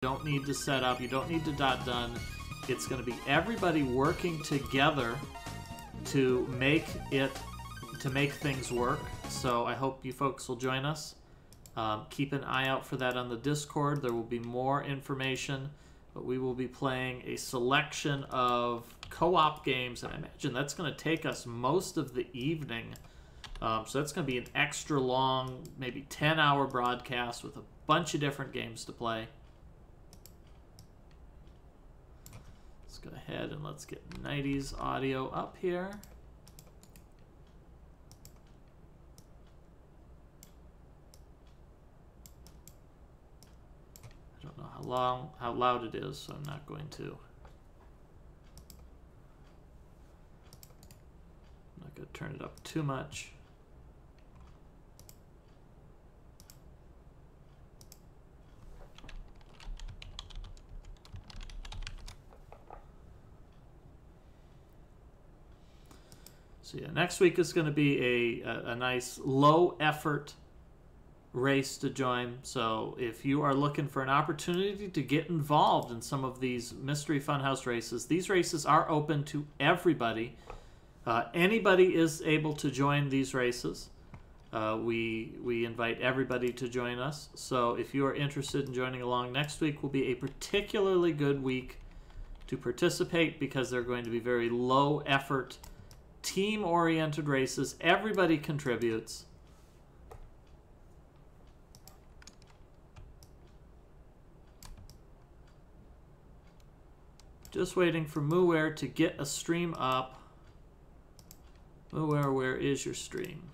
don't need to set up, you don't need to dot done. It's going to be everybody working together to make things work. So I hope you folks will join us. Keep an eye out for that on the Discord. There will be more information, but we will be playing a selection of co-op games, and I imagine that's going to take us most of the evening. So that's going to be an extra long, maybe 10-hour broadcast with a bunch of different games to play. Let's go ahead and let's get 90s audio up here. I don't know how loud it is, so I'm not going to. I'm not going to turn it up too much. So yeah, next week is going to be a nice low effort race to join. So if you are looking for an opportunity to get involved in some of these Mystery Funhouse races, these races are open to everybody. Anybody is able to join these races. We invite everybody to join us. So if you are interested in joining along, next week will be a particularly good week to participate because they're going to be very low effort, team-oriented races. Everybody contributes. Just waiting for Muware to get a stream up. Muware, where is your stream?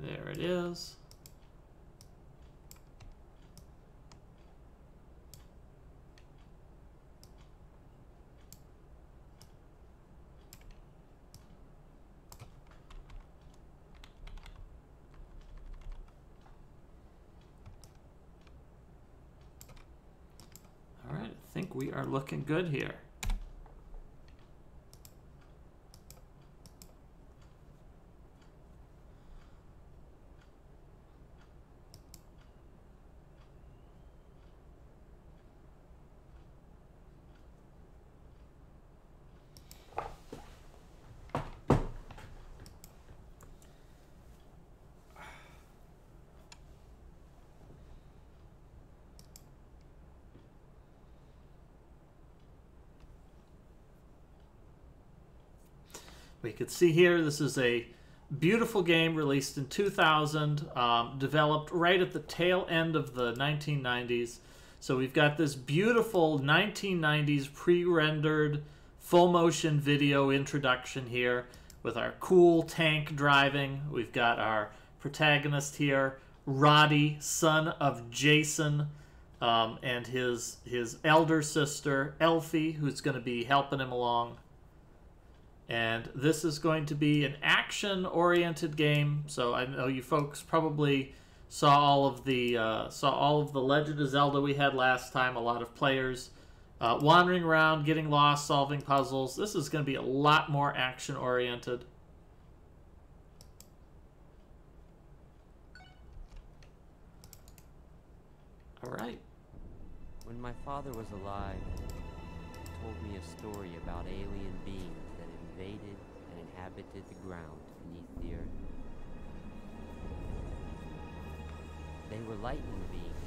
There it is. All right, I think we are looking good here. We could see here, this is a beautiful game released in 2000, developed right at the tail end of the 1990s. So we've got this beautiful 1990s pre-rendered full motion video introduction here with our cool tank driving. We've got our protagonist here, Roddy, son of Jason, and his elder sister, Elfie, who's going to be helping him along. And this is going to be an action-oriented game. So I know you folks probably saw all of the Legend of Zelda we had last time. A lot of players wandering around, getting lost, solving puzzles. This is going to be a lot more action-oriented. All right. When my father was alive, he told me a story about alien beings that invaded and inhabited the ground beneath the earth. They were lightning beings,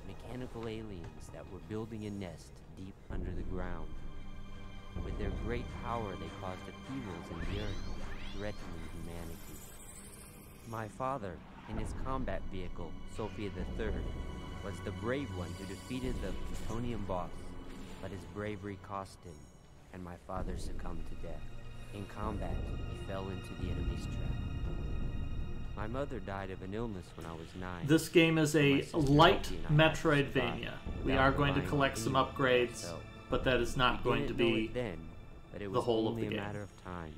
mechanical aliens that were building a nest deep under the ground. With their great power, they caused upheavals in the earth, threatening humanity. My father, in his combat vehicle, Sophia III, was the brave one who defeated the plutonium boss, but his bravery cost him, and my father succumbed to death. In combat, he fell into the enemy's trap. My mother died of an illness when I was 9. This game is a light Metroidvania. We are going to collect some upgrades, but that is not going to be but it the was whole of the only a game. matter of time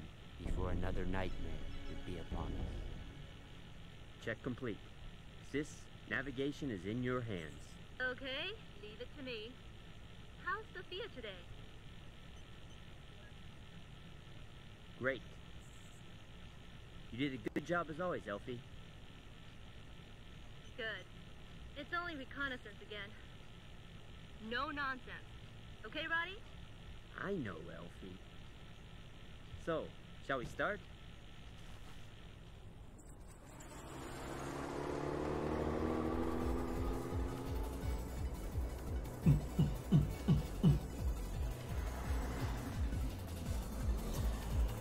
before another nightmare would be upon us. Check complete. Sis, navigation is in your hands. Okay, leave it to me. How's Sophia today? Great. You did a good job as always, Elfie. Good. It's only reconnaissance again. No nonsense. Okay, Roddy? I know, Elfie. So, shall we start?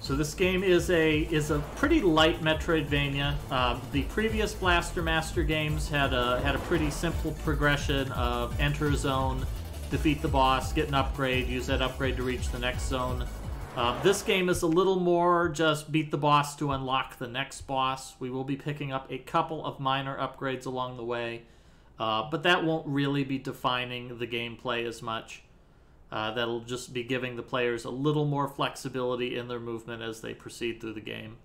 So this game is a pretty light Metroidvania. The previous Blaster Master games had a pretty simple progression of enter a zone, defeat the boss, get an upgrade, use that upgrade to reach the next zone. This game is a little more just beat the boss to unlock the next boss. We will be picking up a couple of minor upgrades along the way, but that won't really be defining the gameplay as much. That'll just be giving the players a little more flexibility in their movement as they proceed through the game.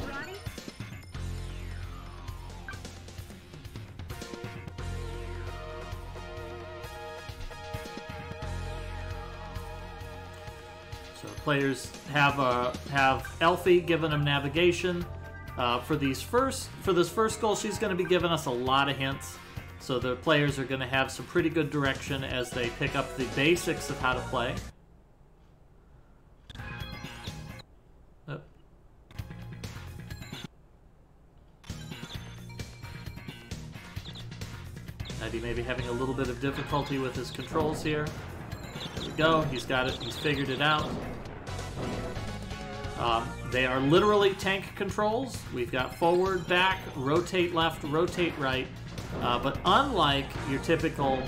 Roddy? So players have Elfie giving them navigation. For this first goal, she's going to be giving us a lot of hints. So the players are going to have some pretty good direction as they pick up the basics of how to play. Oh. Eddie may be having a little bit of difficulty with his controls here. There we go. He's got it. He's figured it out. They are literally tank controls. We've got forward, back, rotate left, rotate right. But unlike your typical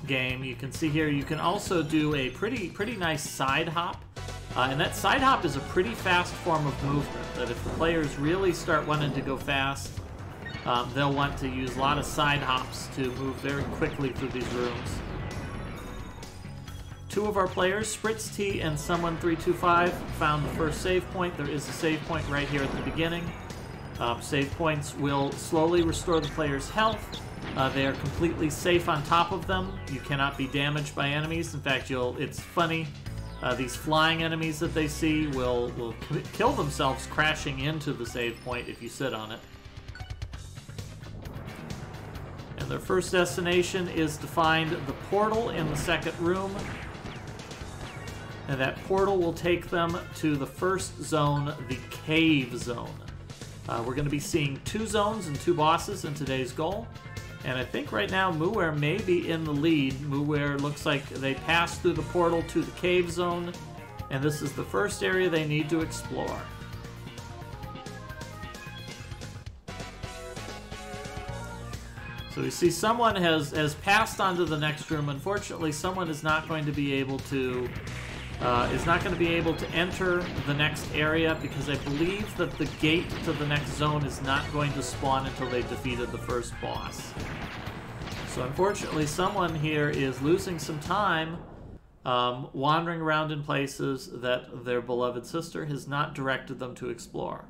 game, you can see here, you can also do a pretty nice side hop. And that side hop is a pretty fast form of movement that if the players really start wanting to go fast, they'll want to use a lot of side hops to move very quickly through these rooms. Two of our players, Spritz T and Someone325, found the first save point. There is a save point right here at the beginning. Save points will slowly restore the player's health. They are completely safe on top of them. You cannot be damaged by enemies. In fact, it's funny. These flying enemies that they see will kill themselves crashing into the save point if you sit on it. And their first destination is to find the portal in the second room. And that portal will take them to the first zone, the cave zone. We're going to be seeing 2 zones and 2 bosses in today's goal. And I think right now Muware may be in the lead. Muware looks like they passed through the portal to the cave zone. And this is the first area they need to explore. So we see someone has passed on to the next room. Unfortunately, someone is not going to be able to enter the next area because I believe that the gate to the next zone is not going to spawn until they defeated the first boss. So unfortunately, someone here is losing some time wandering around in places that their beloved sister has not directed them to explore.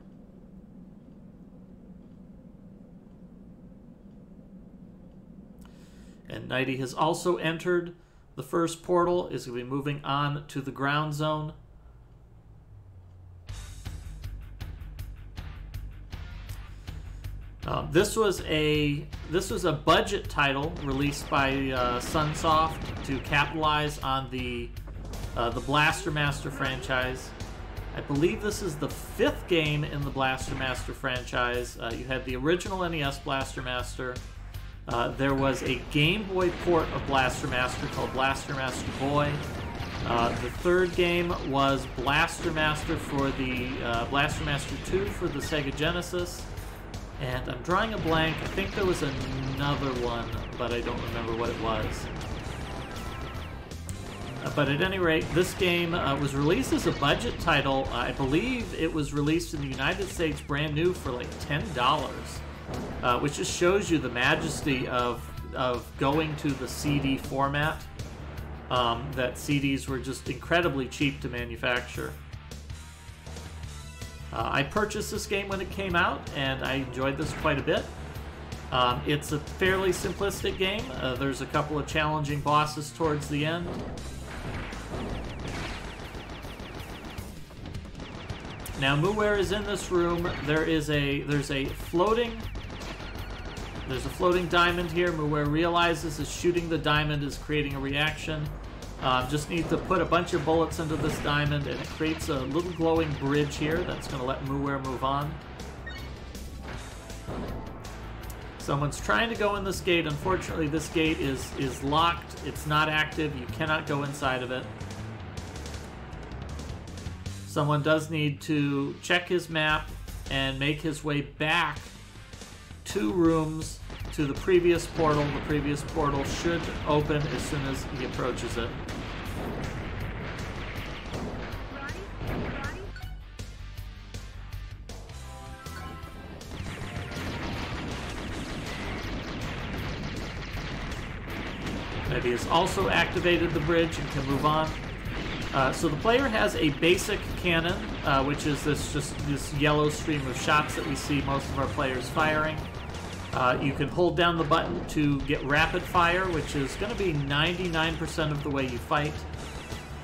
And Nighty has also entered the first portal, is going to be moving on to the ground zone. This was a budget title released by Sunsoft to capitalize on the Blaster Master franchise. I believe this is the 5th game in the Blaster Master franchise. You had the original NES Blaster Master. There was a Game Boy port of Blaster Master called Blaster Master Boy. The 3rd game was Blaster Master for the Blaster Master 2 for the Sega Genesis. And I'm drawing a blank. I think there was another one, but I don't remember what it was. But at any rate, this game was released as a budget title. I believe it was released in the United States brand new for like $10, which just shows you the majesty of going to the CD format. That CDs were just incredibly cheap to manufacture. I purchased this game when it came out, and I enjoyed this quite a bit. It's a fairly simplistic game. There's a couple of challenging bosses towards the end. Now, Muware is in this room. There's a floating diamond here. Muware realizes that shooting the diamond is creating a reaction. Just need to put a bunch of bullets into this diamond, and it creates a little glowing bridge here that's going to let Muware move on. Someone's trying to go in this gate. Unfortunately, this gate is locked. It's not active. You cannot go inside of it. Someone does need to check his map and make his way back 2 rooms to the previous portal. The previous portal should open as soon as he approaches it. Maybe he's also activated the bridge and can move on. So the player has a basic cannon, which is this yellow stream of shots that we see most of our players firing. You can hold down the button to get rapid fire, which is going to be 99% of the way you fight.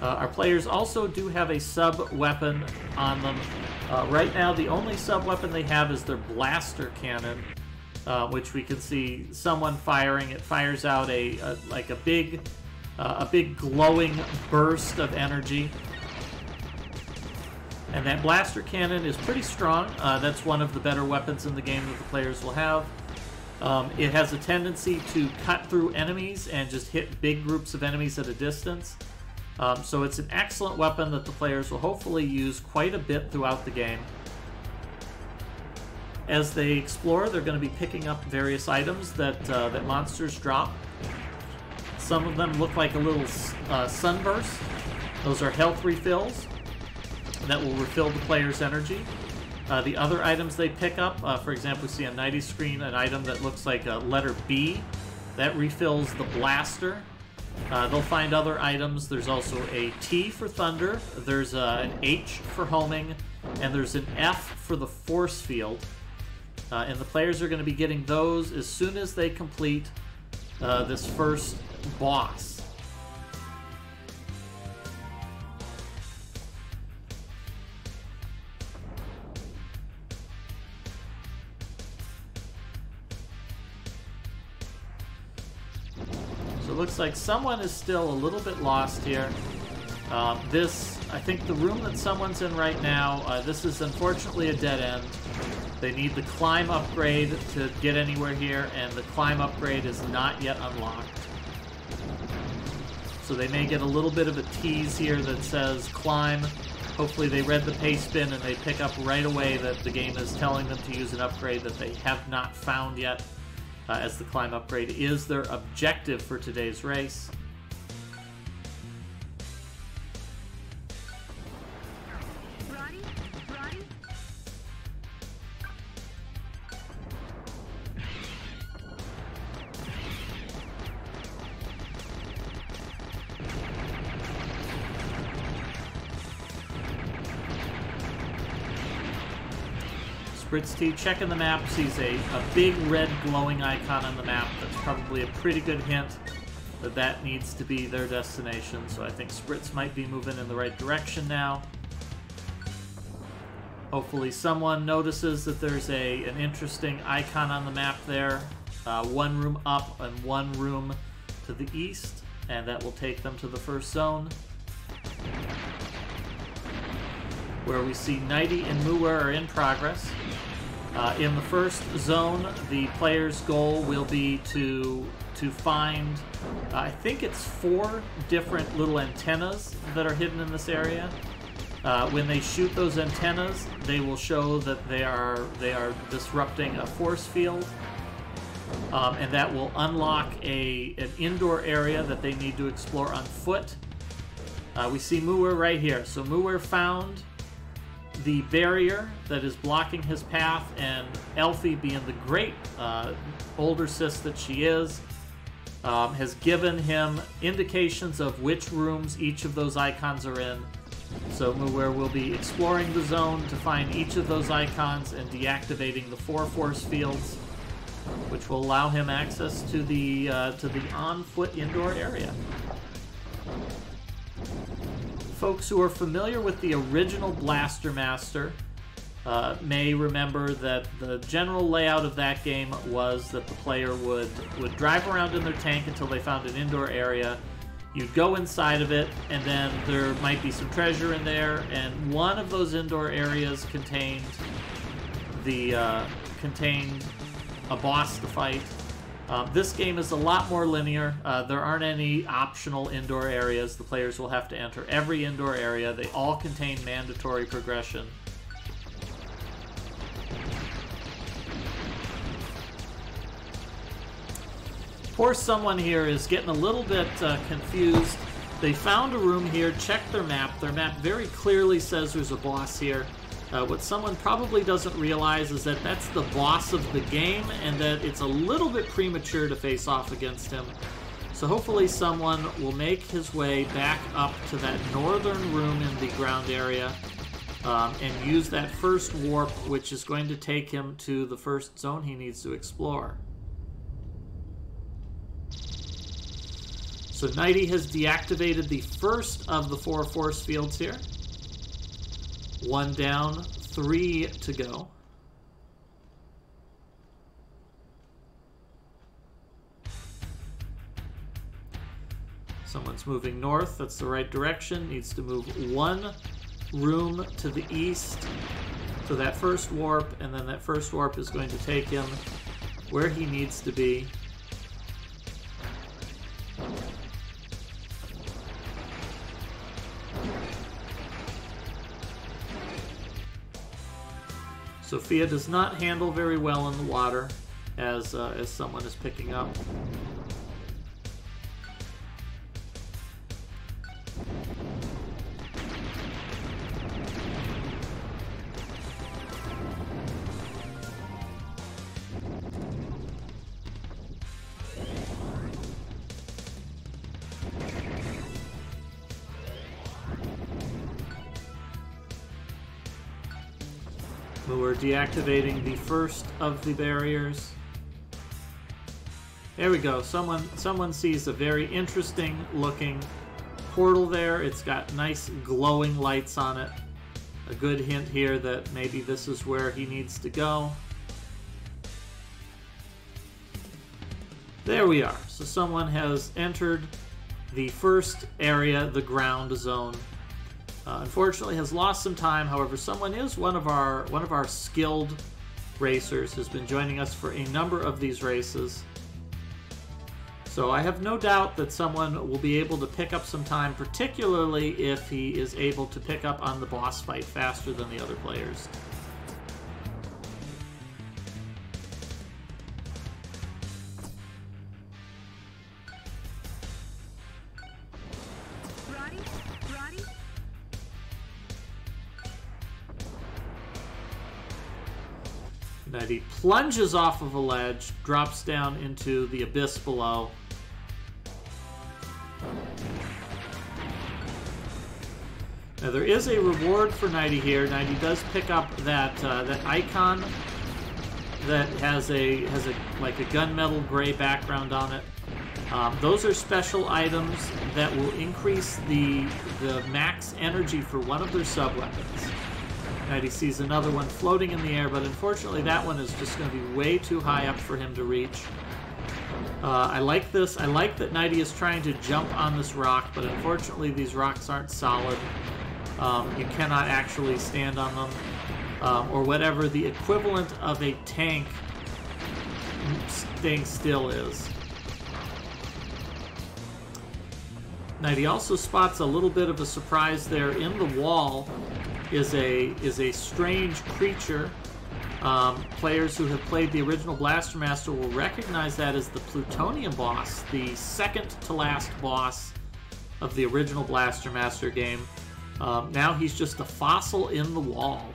Our players also do have a sub-weapon on them. Right now, the only sub-weapon they have is their blaster cannon, which we can see someone firing. It fires out a big glowing burst of energy. And that blaster cannon is pretty strong. That's one of the better weapons in the game that the players will have. It has a tendency to cut through enemies and just hit big groups of enemies at a distance. So it's an excellent weapon that the players will hopefully use quite a bit throughout the game. As they explore, they're going to be picking up various items that monsters drop. Some of them look like a little sunburst. Those are health refills that will refill the player's energy. The other items they pick up, for example, we see on Nighty's screen an item that looks like a letter B. That refills the blaster. They'll find other items. There's also a T for thunder. There's an H for homing. And there's an F for the force field. And the players are going to be getting those as soon as they complete this first boss. So it looks like someone is still a little bit lost here. I think the room that someone's in right now, this is unfortunately a dead end. They need the climb upgrade to get anywhere here, and the climb upgrade is not yet unlocked. So they may get a little bit of a tease here that says climb. Hopefully they read the paste bin and they pick up right away that the game is telling them to use an upgrade that they have not found yet, as the climb upgrade is their objective for today's race. Spritz T checking the map, sees a big red glowing icon on the map. That's probably a pretty good hint that that needs to be their destination. So I think Spritz might be moving in the right direction now. Hopefully someone notices that there's an interesting icon on the map there. One room up and one room to the east, and that will take them to the first zone, where we see Nighty and Muware are in progress. In the first zone, the player's goal will be to find, I think it's 4 different little antennas that are hidden in this area. When they shoot those antennas, they will show that they are disrupting a force field, and that will unlock an indoor area that they need to explore on foot. We see Muir right here. So Muir found the barrier that is blocking his path, and Elfie, being the great older sis that she is, has given him indications of which rooms each of those icons are in. So Muir will be exploring the zone to find each of those icons and deactivating the 4 force fields, which will allow him access to the on-foot indoor area. Folks who are familiar with the original Blaster Master may remember that the general layout of that game was that the player would drive around in their tank until they found an indoor area. You'd go inside of it, and then there might be some treasure in there, and one of those indoor areas contained a boss to fight. This game is a lot more linear. There aren't any optional indoor areas. The players will have to enter every indoor area. They all contain mandatory progression. Poor someone here is getting a little bit confused. They found a room here, checked their map. Their map very clearly says there's a boss here. What someone probably doesn't realize is that that's the boss of the game, and that it's a little bit premature to face off against him. So hopefully someone will make his way back up to that northern room in the ground area and use that first warp, which is going to take him to the first zone he needs to explore. So Nighty has deactivated the first of the 4 force fields here. 1 down, 3 to go. Someone's moving north. That's the right direction. Needs to move 1 room to the east to that first warp, and then that first warp is going to take him where he needs to be. Sophia does not handle very well in the water, as someone is picking up. We're deactivating the first of the barriers. There we go. Someone sees a very interesting looking portal there. It's got nice glowing lights on it. A good hint here that maybe this is where he needs to go. There we are. So someone has entered the first area, the ground zone. Unfortunately has lost some time. However, someone is one of our skilled racers, has been joining us for a number of these races. So I have no doubt that someone will be able to pick up some time, particularly if he is able to pick up on the boss fight faster than the other players. That he plunges off of a ledge, drops down into the abyss below. Now there is a reward for Nighty here. Nighty does pick up that that icon that has a like a gunmetal gray background on it. Those are special items that will increase the max energy for one of their sub-weapons. Nighty sees another one floating in the air, but unfortunately that one is just going to be way too high up for him to reach. I like this. I like that Nighty is trying to jump on this rock, but unfortunately these rocks aren't solid. You cannot actually stand on them, or whatever the equivalent of a tank staying still is. Nighty also spots a little bit of a surprise there. In the wall is a strange creature. Players who have played the original Blaster Master will recognize that as the Plutonium boss, the second to last boss of the original Blaster Master game. Now he's just a fossil in the wall.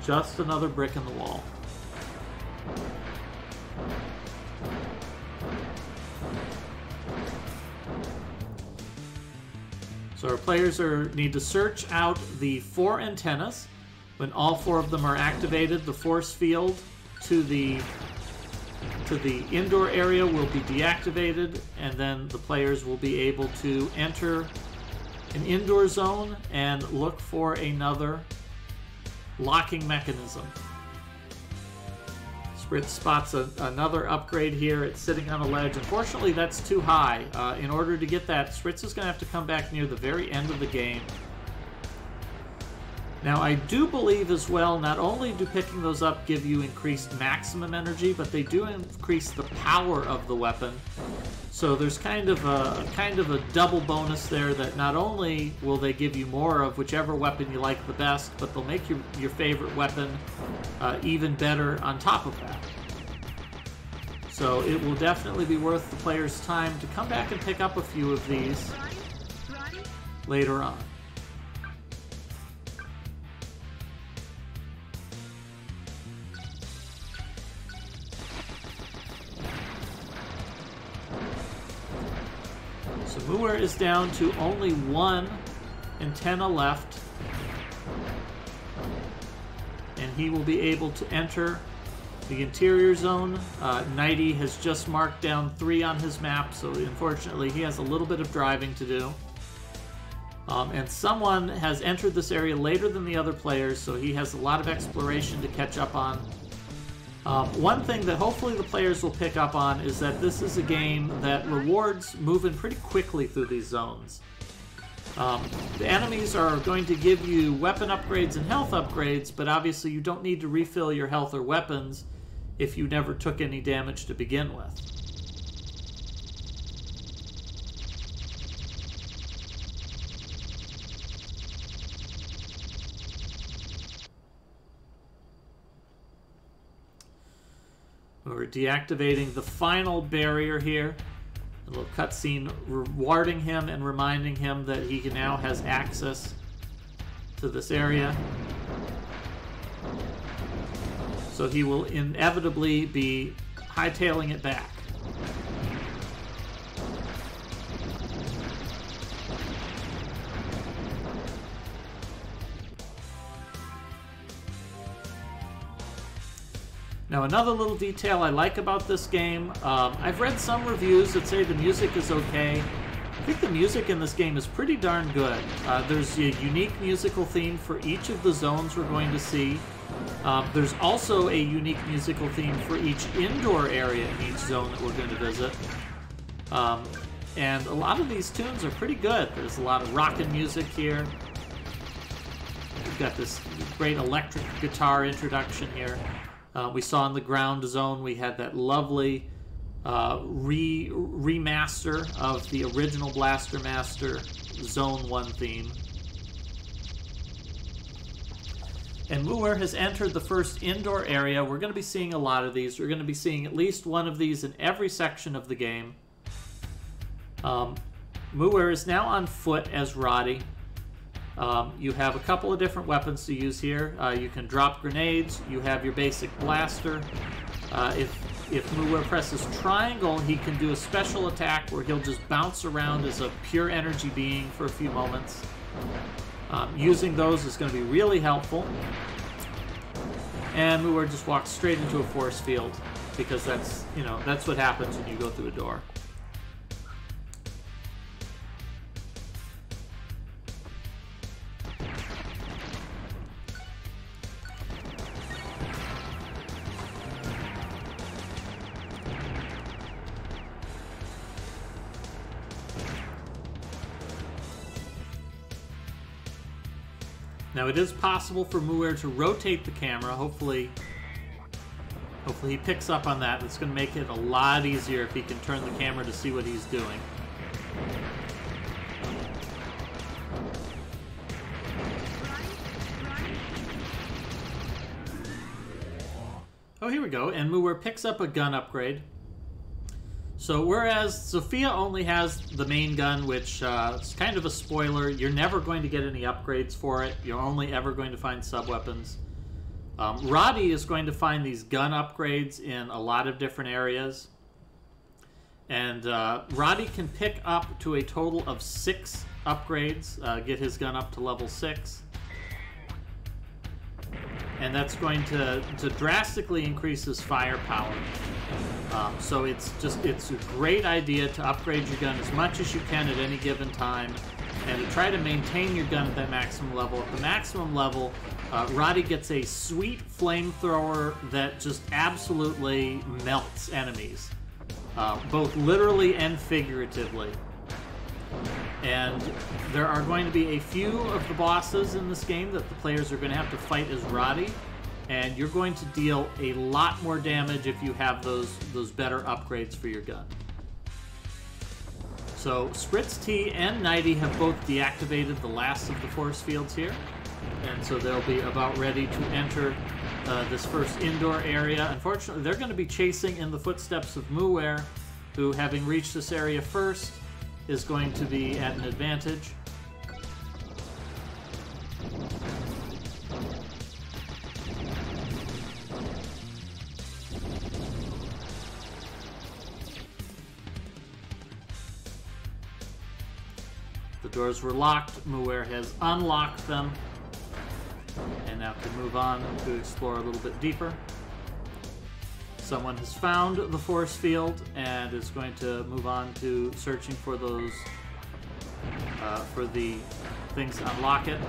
Just another brick in the wall. So our players need to search out the 4 antennas. When all 4 of them are activated, the force field to the indoor area will be deactivated, and then the players will be able to enter an indoor zone and look for another locking mechanism. Spritz spots another upgrade here. It's sitting on a ledge. Unfortunately, that's too high. In order to get that, Spritz is going to have to come back near the very end of the game. Now, I do believe as well, not only do picking those up give you increased maximum energy, but they do increase the power of the weapon. So there's kind of a double bonus there, that not only will they give you more of whichever weapon you like the best, but they'll make your favorite weapon even better on top of that. So it will definitely be worth the player's time to come back and pick up a few of these later on. So Muir is down to only 1 antenna left, and he will be able to enter the interior zone. Nighty has just marked down 3 on his map, so unfortunately he has a little bit of driving to do. And someone has entered this area later than the other players, so he has a lot of exploration to catch up on. One thing that hopefully the players will pick up on is that this is a game that rewards moving pretty quickly through these zones. The enemies are going to give you weapon upgrades and health upgrades, but obviously you don't need to refill your health or weapons if you never took any damage to begin with. We're deactivating the final barrier here. A little cutscene rewarding him and reminding him that he now has access to this area. So he will inevitably be hightailing it back. Now, another little detail I like about this game, I've read some reviews that say the music is okay. I think the music in this game is pretty darn good. There's a unique musical theme for each of the zones we're going to see. There's also a unique musical theme for each indoor area in each zone that we're going to visit. And a lot of these tunes are pretty good. There's a lot of rockin' music here. We've got this great electric guitar introduction here. We saw in the ground zone, we had that lovely remaster of the original Blaster Master Zone 1 theme. And Muir has entered the first indoor area. We're going to be seeing a lot of these. We're going to be seeing at least one of these in every section of the game. Muir is now on foot as Roddy. You have a couple of different weapons to use here. You can drop grenades. You have your basic blaster. If Muir presses triangle, he can do a special attack where he'll just bounce around as a pure energy being for a few moments. Using those is going to be really helpful. And Muir just walks straight into a force field because that's what happens when you go through a door. Now it is possible for Muir to rotate the camera. Hopefully he picks up on that. It's going to make it a lot easier if he can turn the camera to see what he's doing. Oh, here we go. And Muir picks up a gun upgrade. So whereas Sophia only has the main gun, which is kind of a spoiler, you're never going to get any upgrades for it. You're only ever going to find sub-weapons. Roddy is going to find these gun upgrades in a lot of different areas. And Roddy can pick up to a total of 6 upgrades, get his gun up to level 6. And that's going to drastically increase his firepower. So it's a great idea to upgrade your gun as much as you can at any given time, and to try to maintain your gun at that maximum level. At the maximum level, Roddy gets a sweet flamethrower that just absolutely melts enemies, both literally and figuratively. And there are going to be a few of the bosses in this game that the players are going to have to fight as Roddy, and you're going to deal a lot more damage if you have those better upgrades for your gun. So Spritz T and Nighty have both deactivated the last of the force fields here, and so they'll be about ready to enter this first indoor area. Unfortunately, they're going to be chasing in the footsteps of Muwer, who, having reached this area first, is going to be at an advantage. The doors were locked. Muwer has unlocked them and now can move on to explore a little bit deeper. Someone has found the force field and is going to move on to searching for those, for the things to unlock it.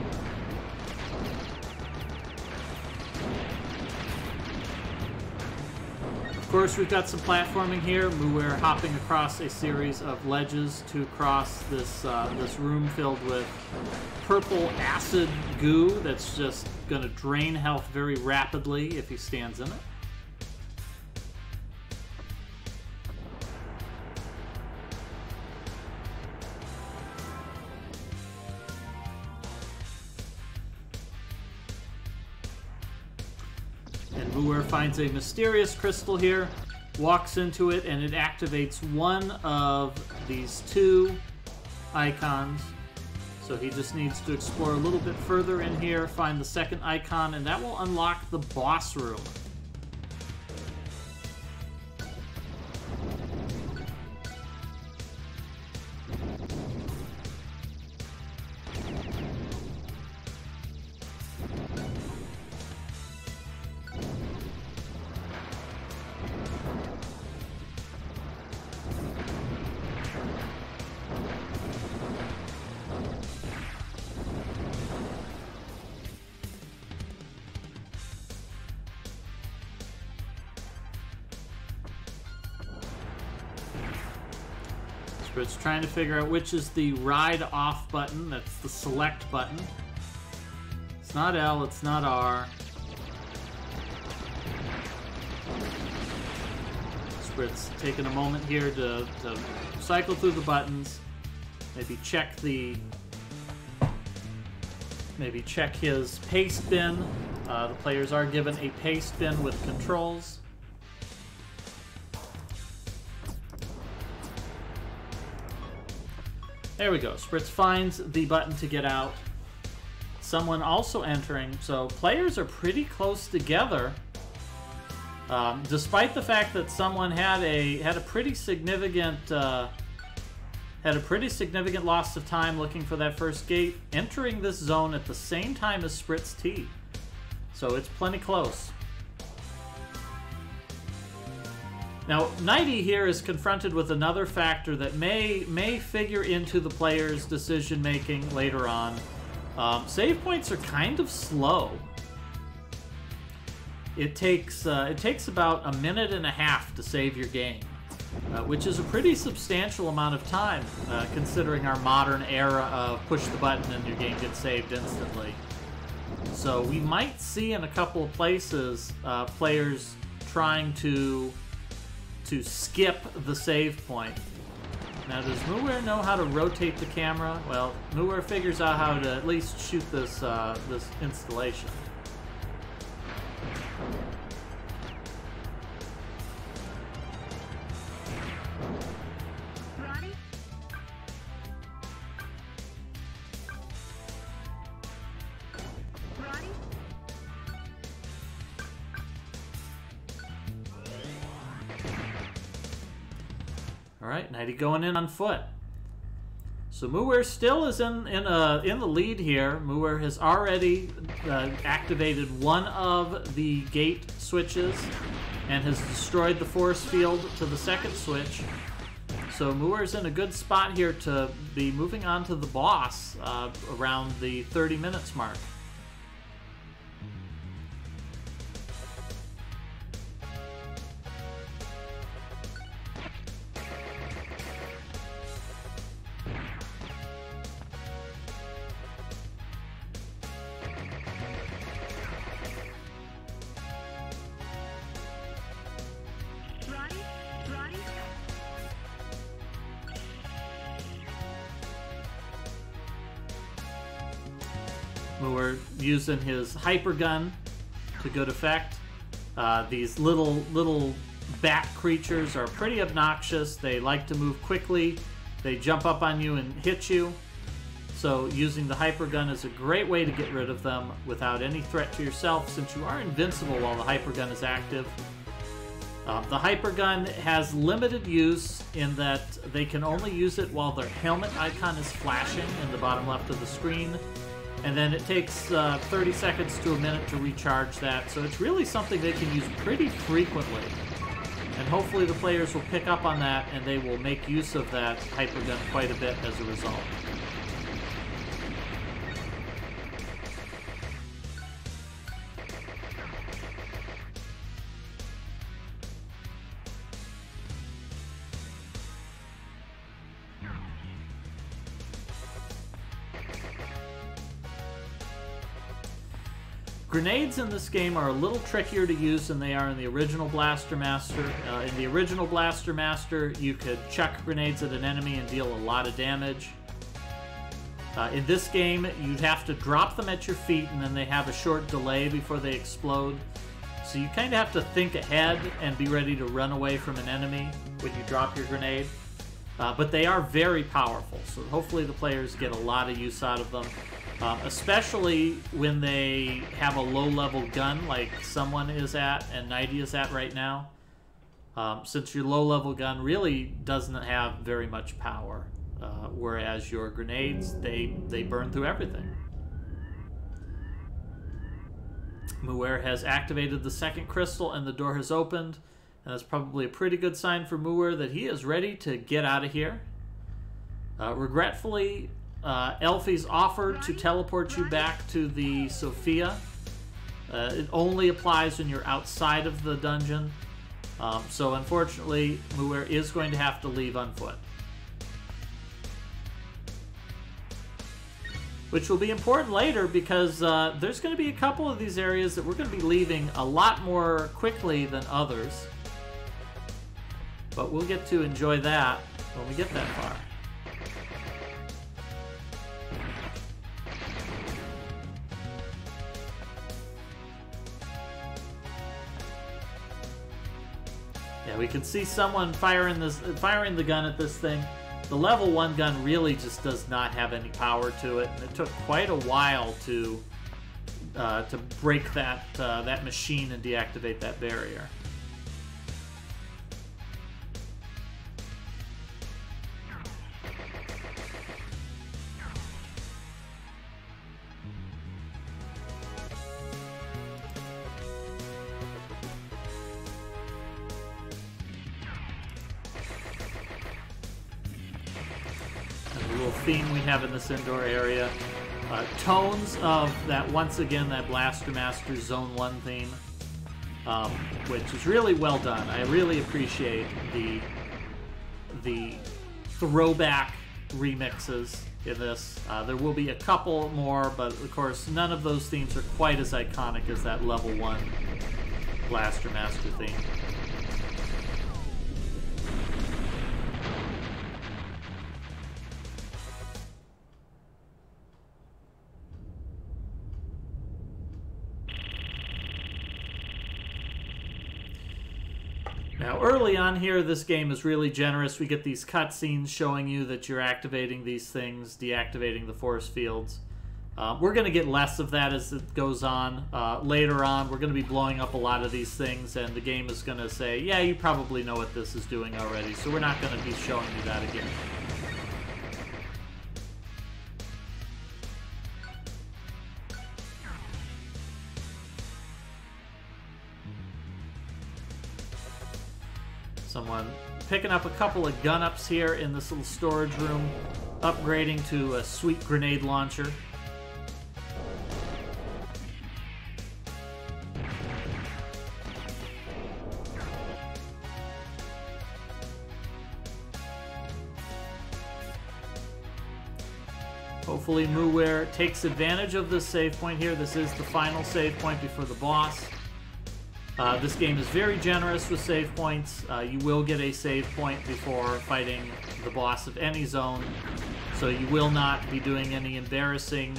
Of course, we've got some platforming here. Muwer hopping across a series of ledges to cross this this room filled with purple acid goo that's just going to drain health very rapidly if he stands in it. Muwer finds a mysterious crystal here, walks into it, and it activates one of these 2 icons. So he just needs to explore a little bit further in here, find the second icon, and that will unlock the boss room. It's trying to figure out which is the ride off button. That's the select button. It's not L, it's not R. Spritz taking a moment here to cycle through the buttons. Maybe check his paste bin. The players are given a paste bin with controls. There we go. Spritz finds the button to get out. Someone also entering. So players are pretty close together, despite the fact that someone had a pretty significant loss of time looking for that first gate, entering this zone at the same time as Spritz T. So it's plenty close. Now, Nighty here is confronted with another factor that may figure into the player's decision-making later on. Save points are kind of slow. It takes about a minute and a half to save your game, which is a pretty substantial amount of time, considering our modern era of push the button and your game gets saved instantly. So we might see in a couple of places players trying to skip the save point. Now, does Muwer know how to rotate the camera? Well, Muwer figures out how to at least shoot this this installation. All right, Nighty going in on foot. So Muir still is in the lead here. Muir has already activated one of the gate switches and has destroyed the force field to the second switch. So Muir's in a good spot here to be moving on to the boss around the 30 minutes mark. Muir using his hyper gun to good effect. These little bat creatures are pretty obnoxious. They like to move quickly. They jump up on you and hit you. So using the hyper gun is a great way to get rid of them without any threat to yourself, since you are invincible while the hyper gun is active. The hyper gun has limited use in that they can only use it while their helmet icon is flashing in the bottom left of the screen. And then it takes 30 seconds to a minute to recharge that. So it's really something they can use pretty frequently. And hopefully the players will pick up on that and they will make use of that hyper gun quite a bit as a result. Grenades in this game are a little trickier to use than they are in the original Blaster Master. In the original Blaster Master, you could chuck grenades at an enemy and deal a lot of damage. In this game, you'd have to drop them at your feet, and then they have a short delay before they explode. So you kind of have to think ahead and be ready to run away from an enemy when you drop your grenade. But they are very powerful, so hopefully the players get a lot of use out of them. Especially when they have a low-level gun like someone is at and Nighty is at right now. Since your low-level gun really doesn't have very much power, whereas your grenades, they burn through everything. Muir has activated the second crystal and the door has opened, and that's probably a pretty good sign for Muir that he is ready to get out of here. Regretfully, Elfie's offered to teleport you back to the Sophia. It only applies when you're outside of the dungeon. So unfortunately, Muir is going to have to leave on foot. Which will be important later because there's going to be a couple of these areas that we're going to be leaving a lot more quickly than others. But we'll get to enjoy that when we get that far. Yeah, we can see someone firing the gun at this thing. The level 1 gun really just does not have any power to it, and it took quite a while to break that machine and deactivate that barrier. Theme we have in this indoor area. Tones of that, once again, that Blaster Master Zone 1 theme, which is really well done. I really appreciate the throwback remixes in this. There will be a couple more, but of course none of those themes are quite as iconic as that level 1 Blaster Master theme. Now, early on here, this game is really generous. We get these cutscenes showing you that you're activating these things, deactivating the force fields. We're going to get less of that as it goes on. Later on, we're going to be blowing up a lot of these things, and the game is going to say, yeah, you probably know what this is doing already, so we're not going to be showing you that again. Someone picking up a couple of gun-ups here in this little storage room, upgrading to a sweet grenade launcher. Hopefully Muware takes advantage of this save point here. This is the final save point before the boss. This game is very generous with save points. You will get a save point before fighting the boss of any zone, so you will not be doing any embarrassing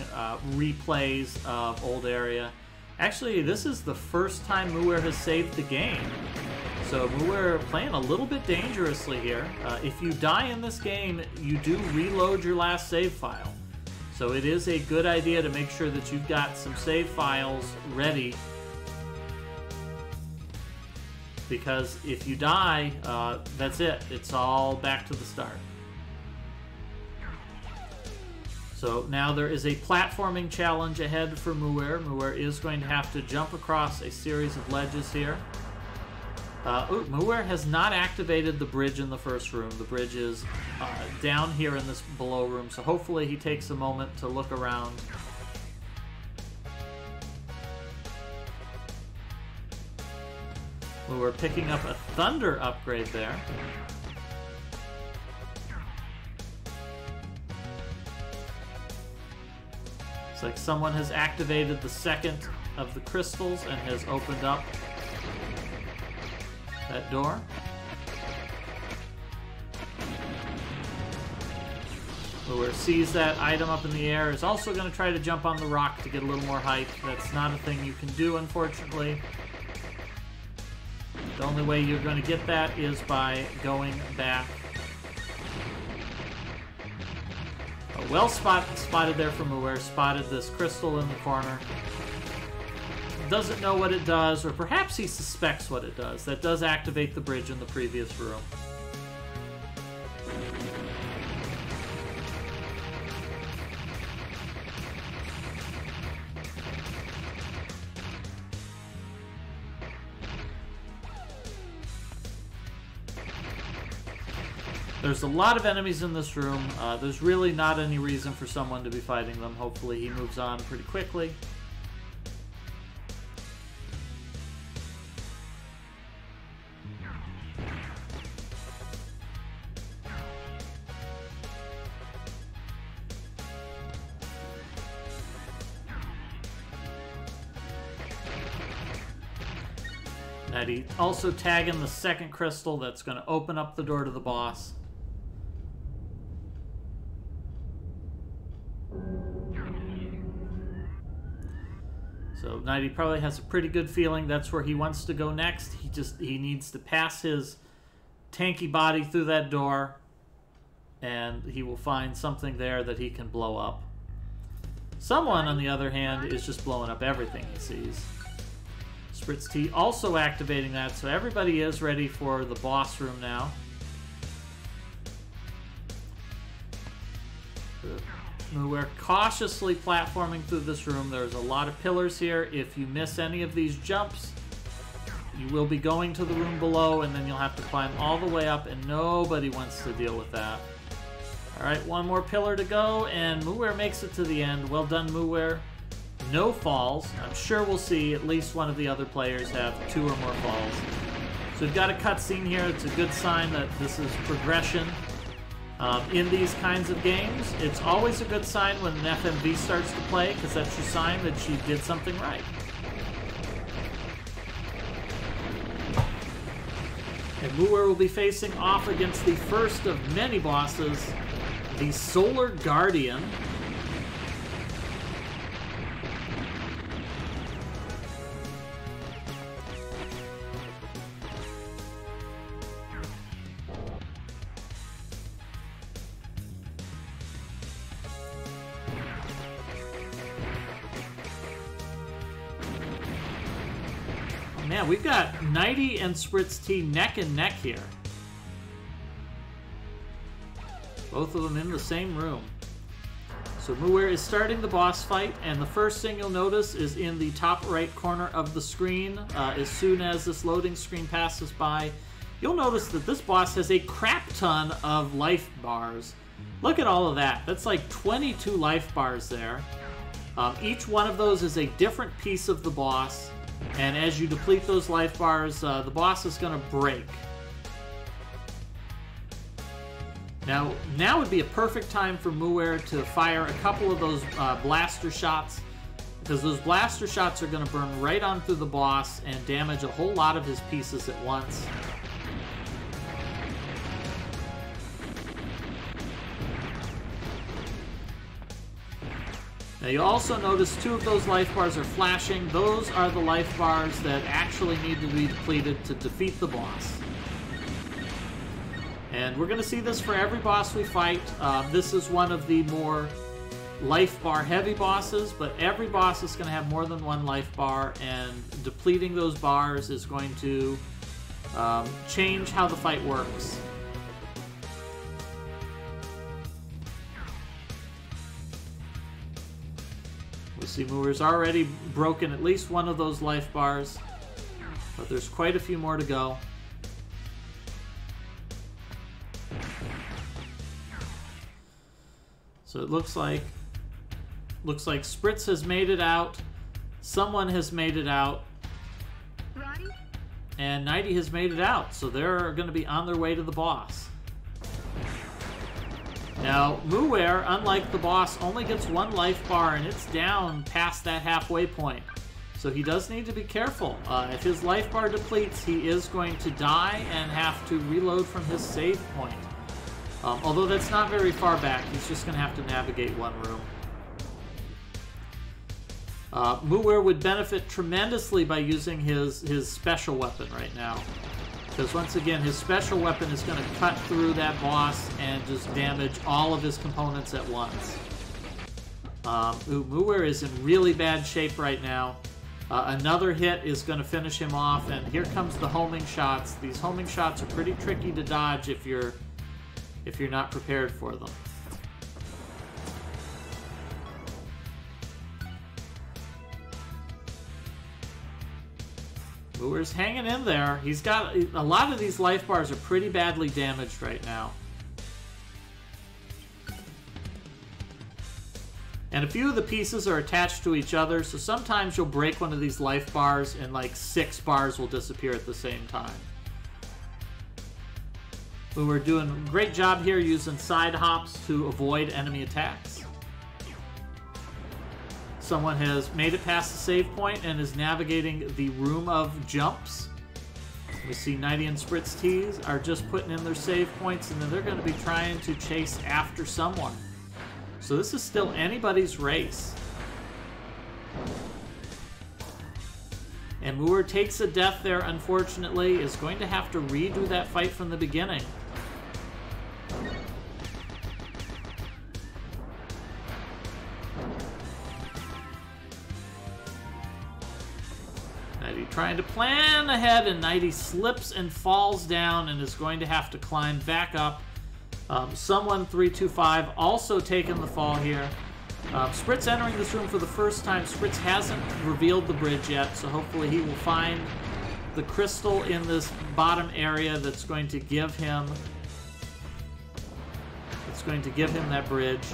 replays of old area. Actually, this is the first time Muware has saved the game, so Muware playing a little bit dangerously here. If you die in this game, you do reload your last save file, so it is a good idea to make sure that you've got some save files ready, because if you die, that's it. It's all back to the start. So now there is a platforming challenge ahead for Muware. Muware is going to have to jump across a series of ledges here. Muware has not activated the bridge in the first room. The bridge is down here in this below room, so hopefully he takes a moment to look around. We're picking up a thunder upgrade there. It's like someone has activated the second of the crystals and has opened up that door. Muware sees that item up in the air, is also going to try to jump on the rock to get a little more height. That's not a thing you can do, unfortunately. The only way you're going to get that is by going back. Well spotted there from Muware. Spotted this crystal in the corner. Doesn't know what it does, or perhaps he suspects what it does. That does activate the bridge in the previous room. There's a lot of enemies in this room. There's really not any reason for someone to be fighting them. Hopefully he moves on pretty quickly. Now also tagging the second crystal that's going to open up the door to the boss. So Nighty probably has a pretty good feeling that's where he wants to go next. He needs to pass his tanky body through that door, and he will find something there that he can blow up. Someone, on the other hand, is just blowing up everything he sees. Spritz T also activating that, so everybody is ready for the boss room now. We're cautiously platforming through this room. There's a lot of pillars here. If you miss any of these jumps, you will be going to the room below, and then you'll have to climb all the way up, and nobody wants to deal with that. Alright, one more pillar to go, and Muware makes it to the end. Well done, Muware. No falls. I'm sure we'll see at least one of the other players have 2 or more falls. So we've got a cutscene here. It's a good sign that this is progression. In these kinds of games, it's always a good sign when an FMV starts to play, because that's your sign that she did something right. And Muware will be facing off against the first of many bosses, the Solar Guardian. Man, we've got Nighty and Spritz T neck and neck here. Both of them in the same room. So Muir is starting the boss fight, and the first thing you'll notice is in the top right corner of the screen, as soon as this loading screen passes by, you'll notice that this boss has a crap ton of life bars. Look at all of that. That's like 22 life bars there. Each one of those is a different piece of the boss, and as you deplete those life bars, the boss is going to break. Now would be a perfect time for Muir to fire a couple of those blaster shots, because those blaster shots are going to burn right on through the boss and damage a whole lot of his pieces at once. Now you also notice two of those life bars are flashing. Those are the life bars that actually need to be depleted to defeat the boss. And we're going to see this for every boss we fight. This is one of the more life bar heavy bosses, but every boss is going to have more than one life bar, and depleting those bars is going to change how the fight works. We see Muir's already broken at least one of those life bars, but there's quite a few more to go. So it looks like Spritz has made it out, someone has made it out, Roddy? and Nighty has made it out. So they're going to be on their way to the boss. Now, Muir, unlike the boss, only gets one life bar, and it's down past that halfway point. So he does need to be careful. If his life bar depletes, he is going to die and have to reload from his save point. Although that's not very far back, he's just going to have to navigate one room. Muir would benefit tremendously by using his special weapon right now. Because once again, his special weapon is going to cut through that boss and just damage all of his components at once. Muir is in really bad shape right now. Another hit is going to finish him off, and here comes the homing shots. These homing shots are pretty tricky to dodge if you're not prepared for them. Muir's hanging in there. He's got a lot of these life bars are pretty badly damaged right now. And a few of the pieces are attached to each other, so sometimes you'll break one of these life bars and like 6 bars will disappear at the same time. We're doing a great job here using side hops to avoid enemy attacks. Someone has made it past the save point and is navigating the room of jumps. We see Nighty and Spritz T's are just putting in their save points, and then they're going to be trying to chase after someone. So this is still anybody's race. And Muir takes a death there, unfortunately, is going to have to redo that fight from the beginning. Nighty trying to plan ahead, and Nighty slips and falls down and is going to have to climb back up. Someone 325 also taking the fall here. Spritz entering this room for the first time. Spritz hasn't revealed the bridge yet, so hopefully he will find the crystal in this bottom area that's going to give him that bridge.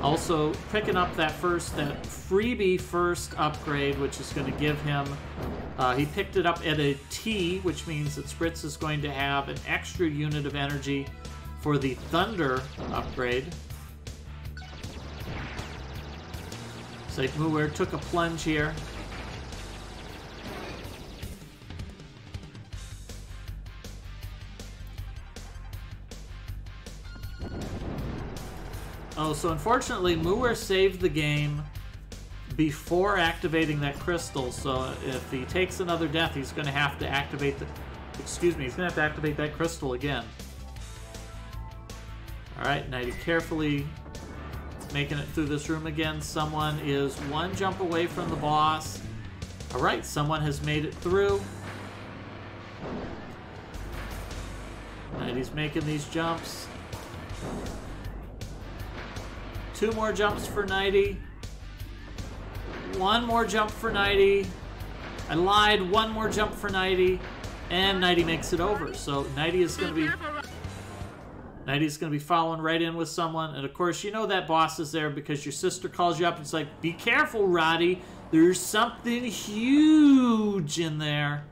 Also picking up that freebie first upgrade, which is going to give him, he picked it up at a T, which means that Spritz is going to have an extra unit of energy for the Thunder upgrade. It's like Muir took a plunge here. Oh, so unfortunately, Muir saved the game before activating that crystal, so if he takes another death, he's going to have to activate he's going to have to activate that crystal again. Alright, Nighty carefully making it through this room again. Someone is one jump away from the boss. Alright, someone has made it through. And he's making these jumps. 2 more jumps for 90. 1 more jump for 90. I lied. 1 more jump for 90. And 90 makes it over. So 90 is going to be following right in with someone. And of course, you know that boss is there because your sister calls you up and it's like, be careful, Roddy. There's something huge in there.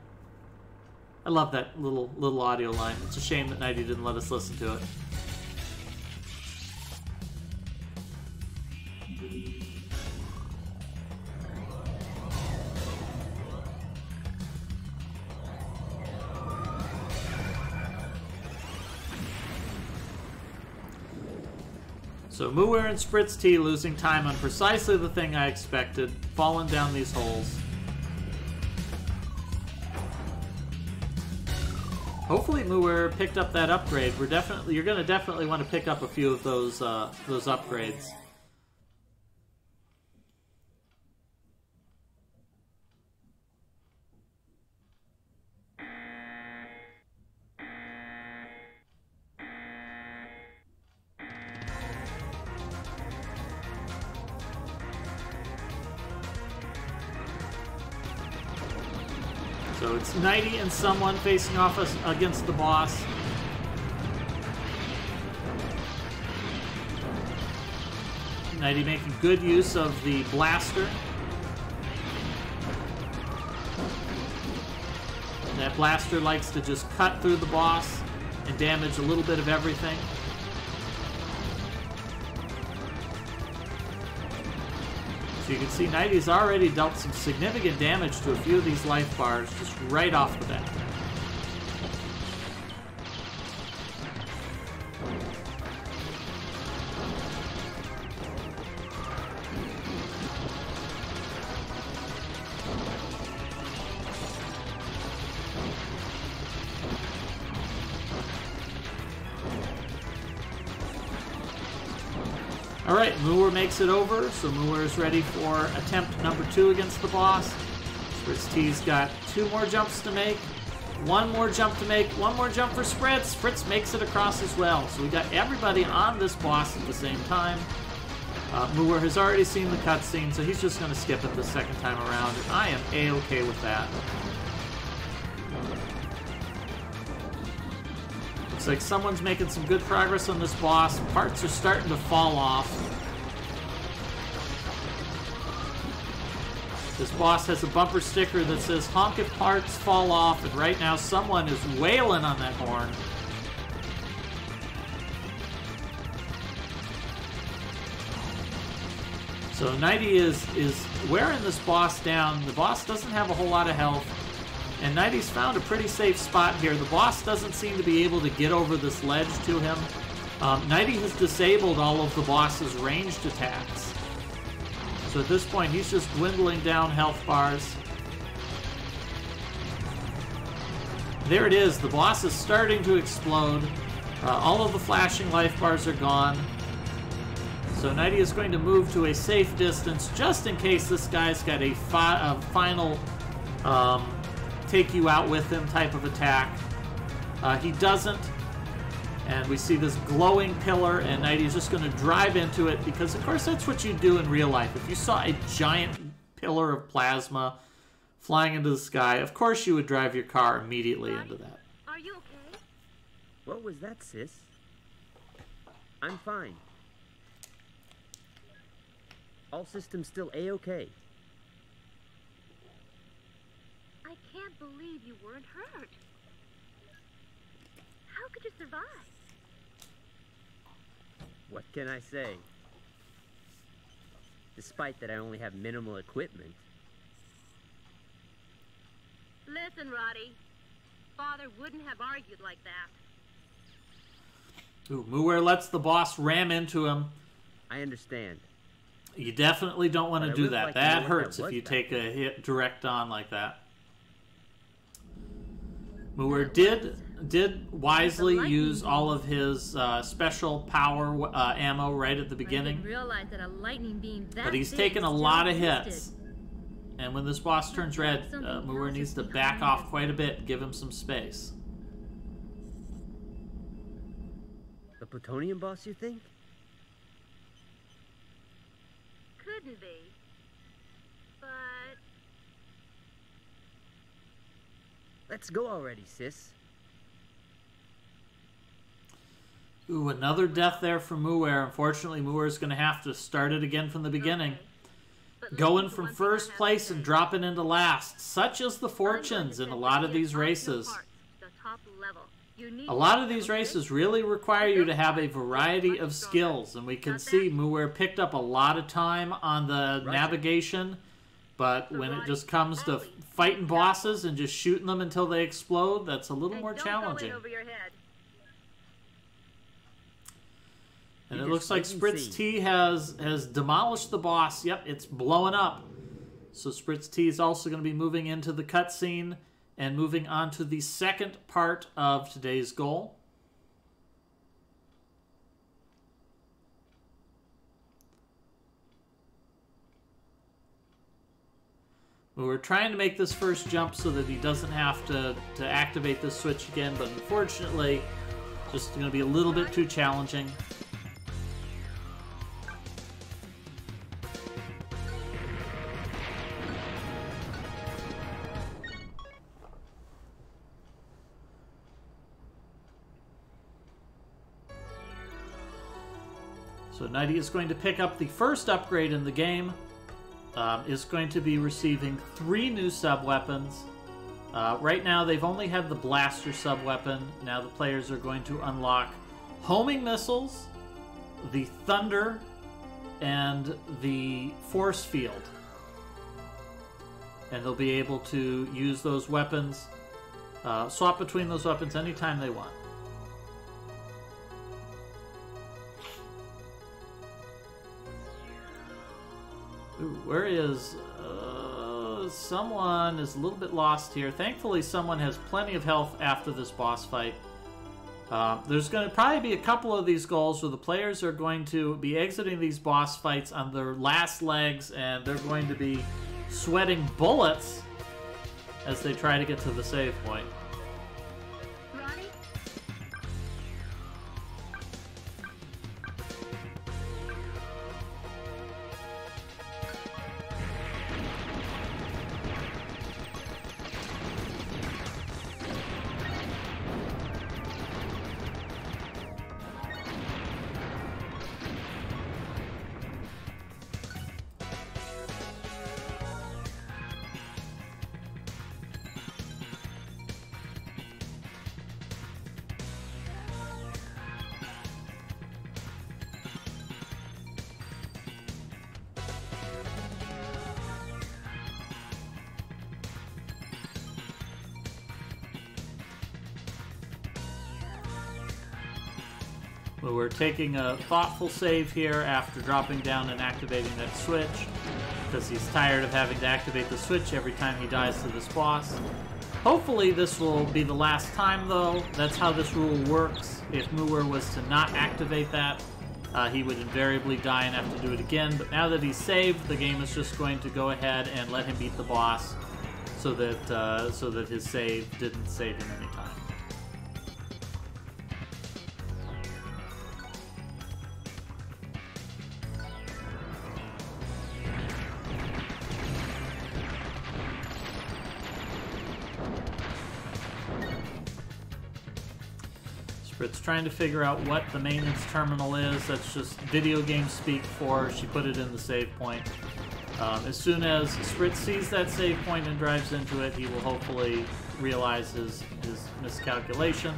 I love that little audio line. It's a shame that 90 didn't let us listen to it. So Muir and Spritz T losing time on precisely the thing I expected, falling down these holes. Hopefully Muir picked up that upgrade. You're gonna definitely want to pick up a few of those upgrades. So it's 90 and someone facing off against the boss. Nighty making good use of the blaster. And that blaster likes to just cut through the boss and damage a little bit of everything. So you can see 90's already dealt some significant damage to a few of these life bars just right off the bat. Alright, Muir makes it over, so Muir is ready for attempt number 2 against the boss. Spritz T's got 2 more jumps to make, 1 more jump to make, 1 more jump for Spritz. Spritz makes it across as well, so we got everybody on this boss at the same time. Muir has already seen the cutscene, so he's just going to skip it the second time around, and I am A-okay with that. Looks like someone's making some good progress on this boss. Parts are starting to fall off. This boss has a bumper sticker that says, honk if parts fall off, and right now someone is wailing on that horn. So 90 is wearing this boss down. The boss doesn't have a whole lot of health. And 90's found a pretty safe spot here. The boss doesn't seem to be able to get over this ledge to him. 90 has disabled all of the boss's ranged attacks. So at this point, he's just dwindling down health bars. There it is. The boss is starting to explode. All of the flashing life bars are gone. So 90 is going to move to a safe distance just in case this guy's got a final... take you out with him type of attack. He doesn't, and we see this glowing pillar, and 90 is just going to drive into it because, of course, that's what you do in real life. If you saw a giant pillar of plasma flying into the sky, of course you would drive your car immediately into that. Are you okay? What was that, sis? I'm fine. All systems still A-okay. I can't believe you weren't hurt. How could you survive? What can I say? Despite that I only have minimal equipment. Listen, Roddy. Father wouldn't have argued like that. Ooh, Muir lets the boss ram into him. I understand. You definitely don't want to do that. Like That hurts if you take a hit direct on like that. Muir did wisely use all of his special power ammo right at the beginning. I didn't realize that a lightning beam that But he's big taken a still lot of existed. hits. And when this boss turns red, Moore needs to back off quite a bit and give him some space. The plutonium boss, you think? Couldn't be. But Let's go already, sis. Ooh, another death there for Muir. Unfortunately, Muir is going to have to start it again from the beginning. okay. But Going listen to from one thing I first have to place say. and dropping into last. Such is the I'm going to fortunes in send a the lot of kid these off your races. parts to the top level. You need A lot to of these know races this. really require you to have a variety of skills, and we can see Muir picked up a lot of time on the navigation, but when it just comes to fighting bosses and just shooting them until they explode, that's a little And more don't go challenging. in over your head. And You it just looks like wait and Spritz see. T has demolished the boss. Yep, it's blowing up. So Spritz T is also going to be moving into the cutscene and moving on to the second part of today's goal. We're trying to make this first jump so that he doesn't have to activate this switch again, but unfortunately, just going to be a little bit too challenging. So Nighty is going to pick up the first upgrade in the game. Is going to be receiving 3 new sub-weapons. Right now, they've only had the blaster sub-weapon. Now the players are going to unlock homing missiles, the thunder, and the force field. And they'll be able to use those weapons, swap between those weapons anytime they want. Ooh, where is... someone is a little bit lost here. Thankfully, someone has plenty of health after this boss fight. There's going to probably be a couple of these goals where the players are going to be exiting these boss fights on their last legs, and they're going to be sweating bullets as they try to get to the save point. Ronnie? Well, we're taking a thoughtful save here after dropping down and activating that switch, because he's tired of having to activate the switch every time he dies to this boss. Hopefully this will be the last time, though. That's how this rule works. If Muir was to not activate that, he would invariably die and have to do it again. But now that he's saved, the game is just going to go ahead and let him beat the boss, so that his save didn't save him any time. Sprit's trying to figure out what the maintenance terminal is. That's just video game speak for she put it in the save point. As soon as Spritz sees that save point and drives into it, he will hopefully realize his miscalculation.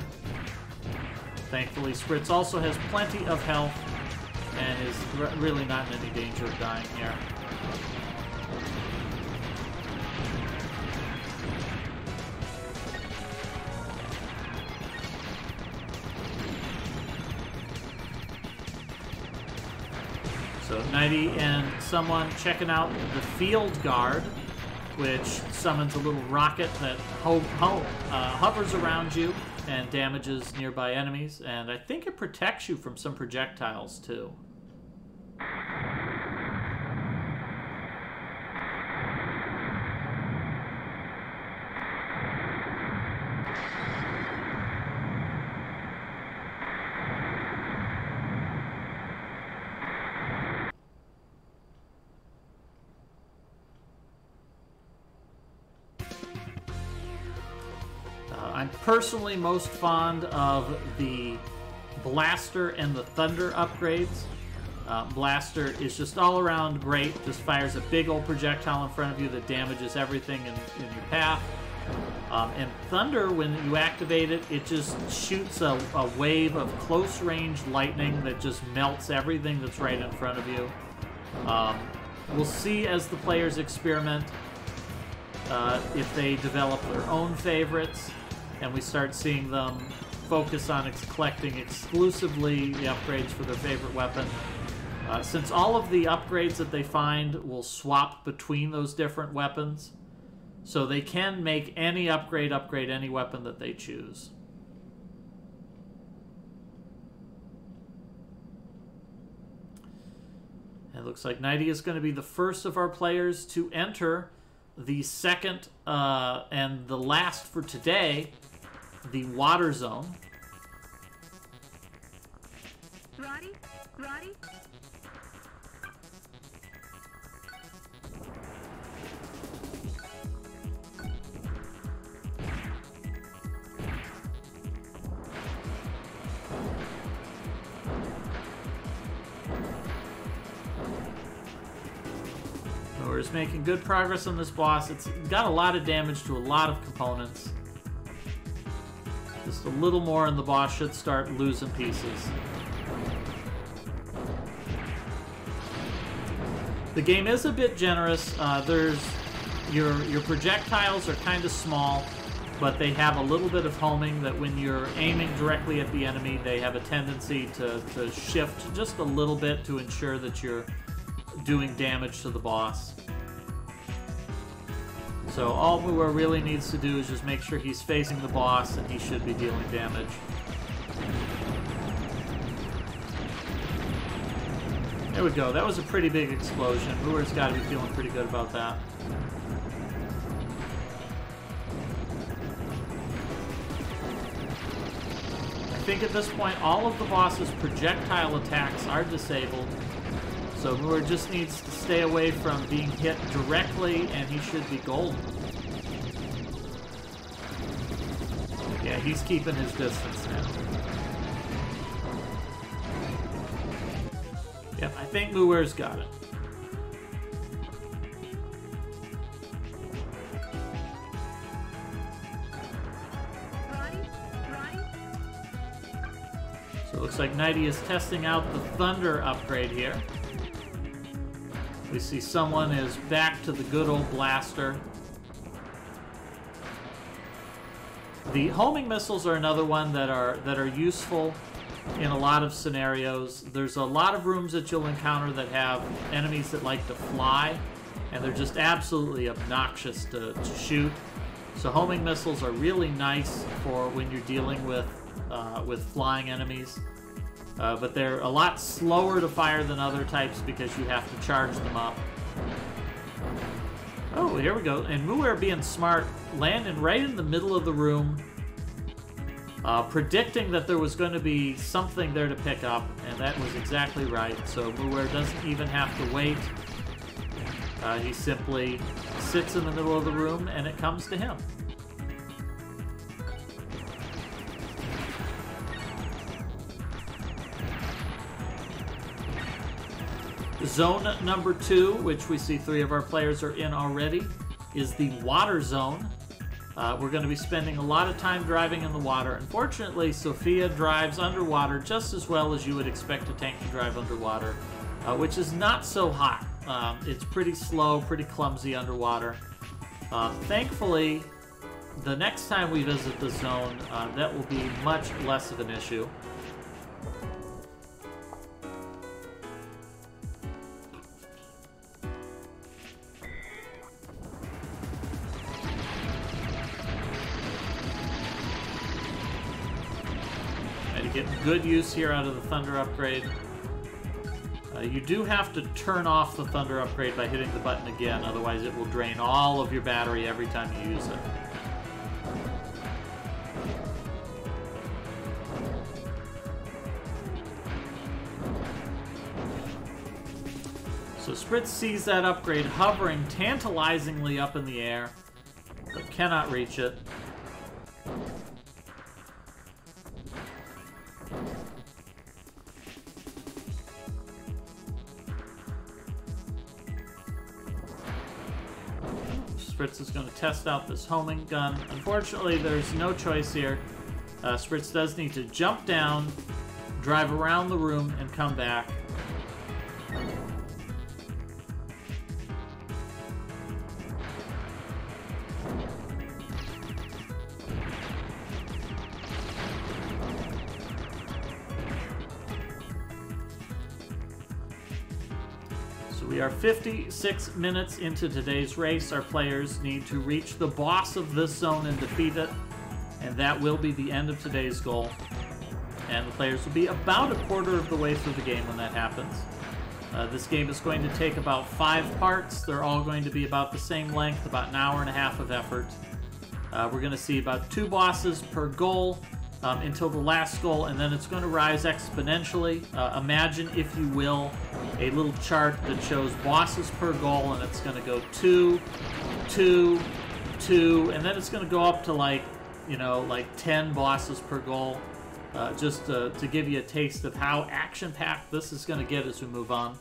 Thankfully, Spritz also has plenty of health and is really not in any danger of dying here. So Nighty and someone checking out the field guard, which summons a little rocket that hovers around you and damages nearby enemies, and I think it protects you from some projectiles too. I'm personally most fond of the Blaster and the Thunder upgrades. Blaster is just all around great, just fires a big old projectile in front of you that damages everything in your path. And Thunder, when you activate it, it just shoots a wave of close-range lightning that just melts everything that's right in front of you. We'll see as the players experiment if they develop their own favorites, and we start seeing them focus on collecting exclusively the upgrades for their favorite weapon. Since all of the upgrades that they find will swap between those different weapons, so they can make any upgrade any weapon that they choose. It looks like Nighty is going to be the first of our players to enter the second and the last for today, the water zone. Roddy? Roddy? We're just making good progress on this boss. It's got a lot of damage to a lot of components. Just a little more and the boss should start losing pieces. The game is a bit generous. Your projectiles are kind of small, but they have a little bit of homing that when you're aiming directly at the enemy, they have a tendency to shift just a little bit to ensure that you're doing damage to the boss. So all Muir really needs to do is just make sure he's facing the boss and he should be dealing damage. There we go. That was a pretty big explosion. Muir's got to be feeling pretty good about that. I think at this point all of the boss's projectile attacks are disabled. So Muir just needs to stay away from being hit directly, and he should be golden. Yeah, he's keeping his distance now. Yep, I think Muir's got it. So it looks like Nighty is testing out the Thunder upgrade here. We see someone is back to the good old Blaster. The homing missiles are another one that are useful in a lot of scenarios. There's a lot of rooms that you'll encounter that have enemies that like to fly, and they're just absolutely obnoxious to shoot. So homing missiles are really nice for when you're dealing with flying enemies. But they're a lot slower to fire than other types because you have to charge them up. Oh, here we go. And Muir being smart, landing right in the middle of the room, predicting that there was going to be something there to pick up, and that was exactly right. So Muir doesn't even have to wait. He simply sits in the middle of the room, and it comes to him. Zone number 2, which we see 3 of our players are in already, is the water zone. We're going to be spending a lot of time driving in the water. Unfortunately, Sophia drives underwater just as well as you would expect a tank to drive underwater, which is not so hot. It's pretty slow, pretty clumsy underwater. Thankfully, the next time we visit the zone, that will be much less of an issue. Get good use here out of the Thunder upgrade. You do have to turn off the Thunder upgrade by hitting the button again, otherwise it will drain all of your battery every time you use it. So Spritz sees that upgrade hovering tantalizingly up in the air, but cannot reach it. Spritz is going to test out this homing gun. Unfortunately, there's no choice here. Spritz does need to jump down, drive around the room, and come back. We are 56 minutes into today's race. Our players need to reach the boss of this zone and defeat it, and that will be the end of today's goal. And the players will be about a quarter of the way through the game when that happens. This game is going to take about 5 parts. They're all going to be about the same length, about an hour and a half of effort. We're going to see about 2 bosses per goal until the last goal, and then it's going to rise exponentially. Imagine, if you will, a little chart that shows bosses per goal, and it's going to go 2, 2, 2, and then it's going to go up to like 10 bosses per goal, just to give you a taste of how action-packed this is going to get as we move on.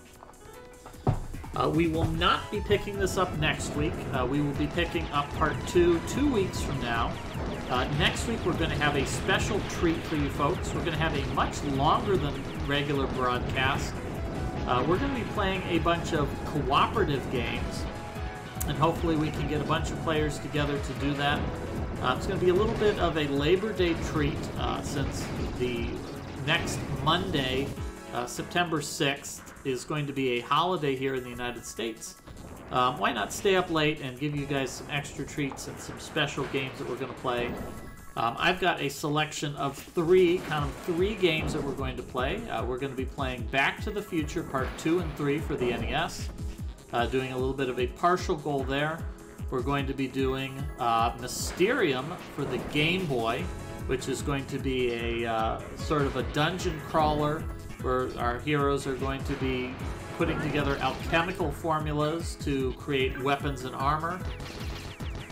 We will not be picking this up next week. We will be picking up part 2 2 weeks from now. Next week, we're going to have a special treat for you folks. We're going to have a much longer than regular broadcast. We're going to be playing a bunch of cooperative games, and hopefully we can get a bunch of players together to do that. It's going to be a little bit of a Labor Day treat since the next Monday, September 6th, is going to be a holiday here in the United States. Why not stay up late and give you guys some extra treats and some special games that we're going to play. I've got a selection of 3 games that we're going to play. We're going to be playing Back to the Future Part 2 and 3 for the NES, doing a little bit of a partial goal there. We're going to be doing Mysterium for the Game Boy, which is going to be a sort of a dungeon crawler where our heroes are going to be putting together alchemical formulas to create weapons and armor.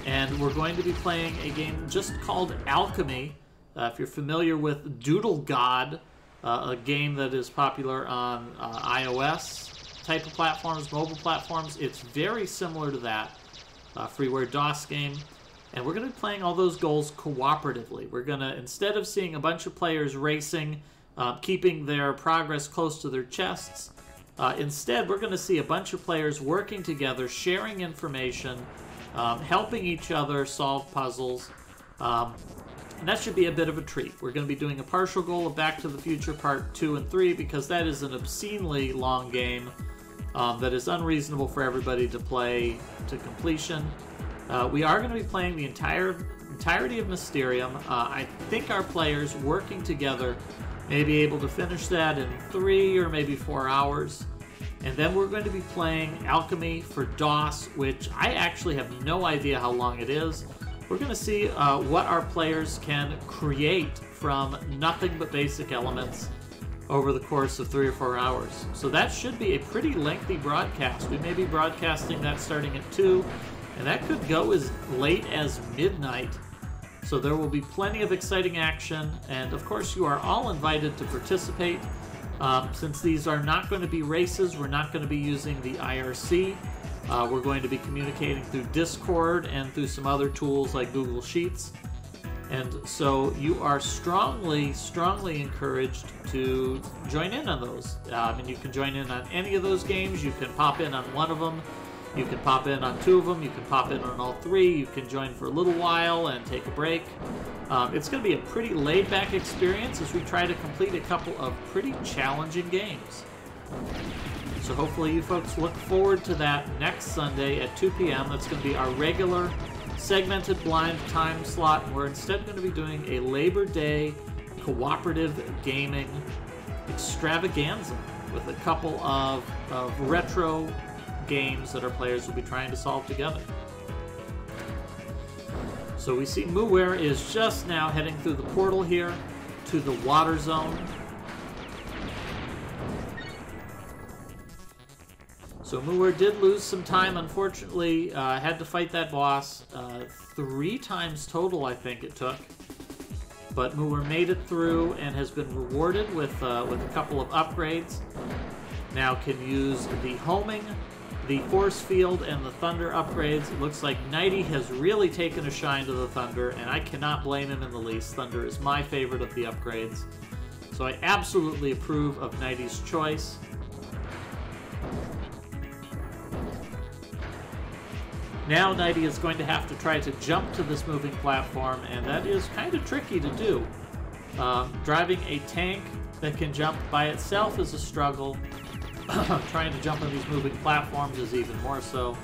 And we're going to be playing a game just called Alchemy. If you're familiar with Doodle God, a game that is popular on iOS type of platforms, mobile platforms, it's very similar to that. Freeware DOS game. And we're going to be playing all those goals cooperatively. We're going to, instead of seeing a bunch of players racing, keeping their progress close to their chests, instead we're going to see a bunch of players working together, sharing information, helping each other solve puzzles. And that should be a bit of a treat. We're going to be doing a partial goal of Back to the Future Part 2 and 3 because that is an obscenely long game that is unreasonable for everybody to play to completion. We are going to be playing the entirety of Mysterium. I think our players working together may be able to finish that in 3 or maybe 4 hours. And then we're going to be playing Alchemy for DOS, which I actually have no idea how long it is. We're going to see what our players can create from nothing but basic elements over the course of 3 or 4 hours. So that should be a pretty lengthy broadcast. We may be broadcasting that starting at 2, and that could go as late as midnight. So there will be plenty of exciting action, and of course you are all invited to participate. Since these are not going to be races, we're not going to be using the IRC. We're going to be communicating through Discord and through some other tools like Google Sheets. And so you are strongly, strongly encouraged to join in on those. And you can join in on any of those games. You can pop in on one of them. You can pop in on 2 of them. You can pop in on all 3. You can join for a little while and take a break. It's going to be a pretty laid-back experience as we try to complete a couple of pretty challenging games. So hopefully you folks look forward to that next Sunday at 2 p.m. That's going to be our regular segmented blind time slot. And we're instead going to be doing a Labor Day cooperative gaming extravaganza with a couple of retro games that our players will be trying to solve together. So we see Muware is just now heading through the portal here to the water zone. So Muware did lose some time, unfortunately. Had to fight that boss 3 times total, I think it took. But Muware made it through and has been rewarded with a couple of upgrades. Now can use the homing, the force field and the thunder upgrades. It looks like Nighty has really taken a shine to the thunder, and I cannot blame him in the least. Thunder is my favorite of the upgrades. So I absolutely approve of Nighty's choice. Now Nighty is going to have to try to jump to this moving platform, and that is kind of tricky to do. Driving a tank that can jump by itself is a struggle. Trying to jump on these moving platforms is even more so.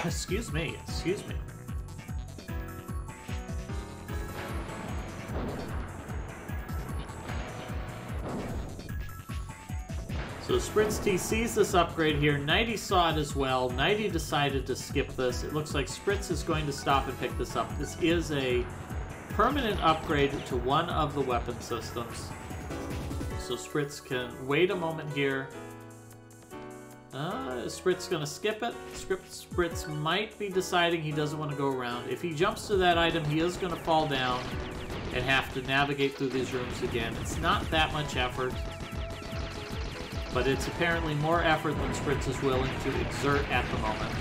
Excuse me, excuse me. So Spritz T sees this upgrade here. Nighty saw it as well. Nighty decided to skip this. It looks like Spritz is going to stop and pick this up. This is a permanent upgrade to one of the weapon systems. So Spritz can wait a moment here. Is Spritz going to skip it? Spritz might be deciding he doesn't want to go around. If he jumps to that item, he is going to fall down and have to navigate through these rooms again. It's not that much effort, but it's apparently more effort than Spritz is willing to exert at the moment.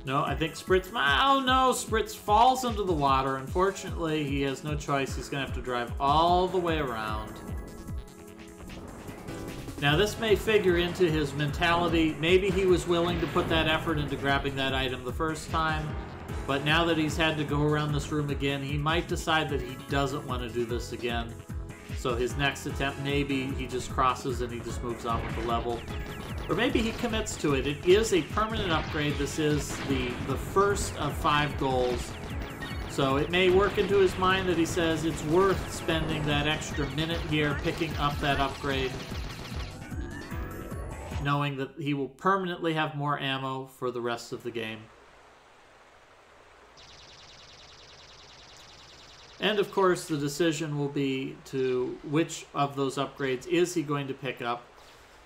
No, I think Spritz... Oh no, Spritz falls into the water. Unfortunately, he has no choice. He's going to have to drive all the way around. Now, this may figure into his mentality. Maybe he was willing to put that effort into grabbing that item the first time, but now that he's had to go around this room again, he might decide that he doesn't want to do this again. So his next attempt, maybe he just crosses and he just moves on with the level. Or maybe he commits to it. It is a permanent upgrade. This is the first of 5 goals. So it may work into his mind that he says it's worth spending that extra minute here picking up that upgrade, knowing that he will permanently have more ammo for the rest of the game. And of course, the decision will be to which of those upgrades is he going to pick up.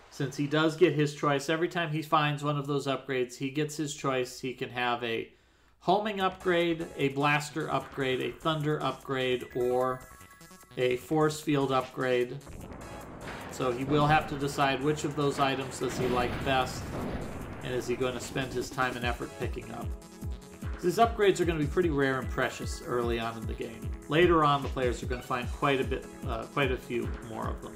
Since he does get his choice, every time he finds one of those upgrades, he gets his choice. He can have a homing upgrade, a blaster upgrade, a thunder upgrade, or a force field upgrade. So he will have to decide which of those items does he like best, and is he going to spend his time and effort picking up. These upgrades are going to be pretty rare and precious early on in the game. Later on, the players are going to find quite a few more of them.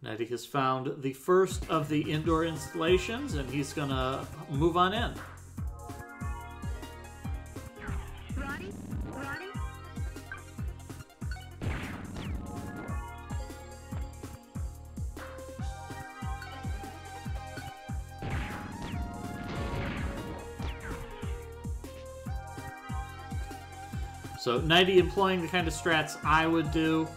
Nighty has found the first of the indoor installations, and he's gonna move on in. Roddy? Roddy? So Nighty employing the kind of strats I would do.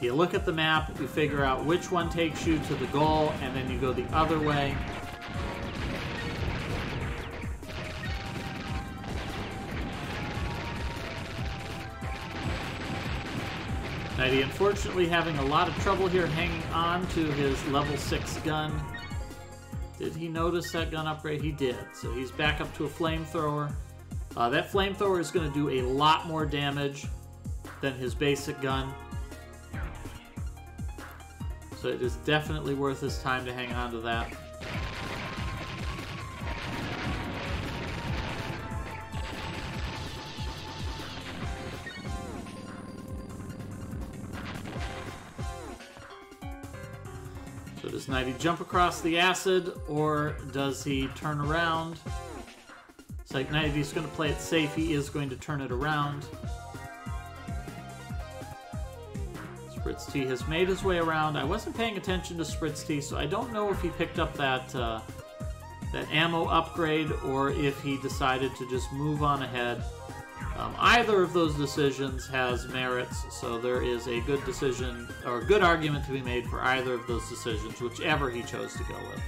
You look at the map, you figure out which one takes you to the goal, and then you go the other way. Nighty unfortunately having a lot of trouble here hanging on to his level 6 gun. Did he notice that gun upgrade? He did. So he's back up to a flamethrower. That flamethrower is going to do a lot more damage than his basic gun. So it is definitely worth his time to hang on to that. Knighty jump across the acid, or does he turn around? It's like Knighty's going to play it safe. He is going to turn it around. Spritz T has made his way around. I wasn't paying attention to Spritz T, so I don't know if he picked up that that ammo upgrade or if he decided to just move on ahead. Either of those decisions has merits, so there is a good decision or a good argument to be made for either of those decisions, whichever he chose to go with.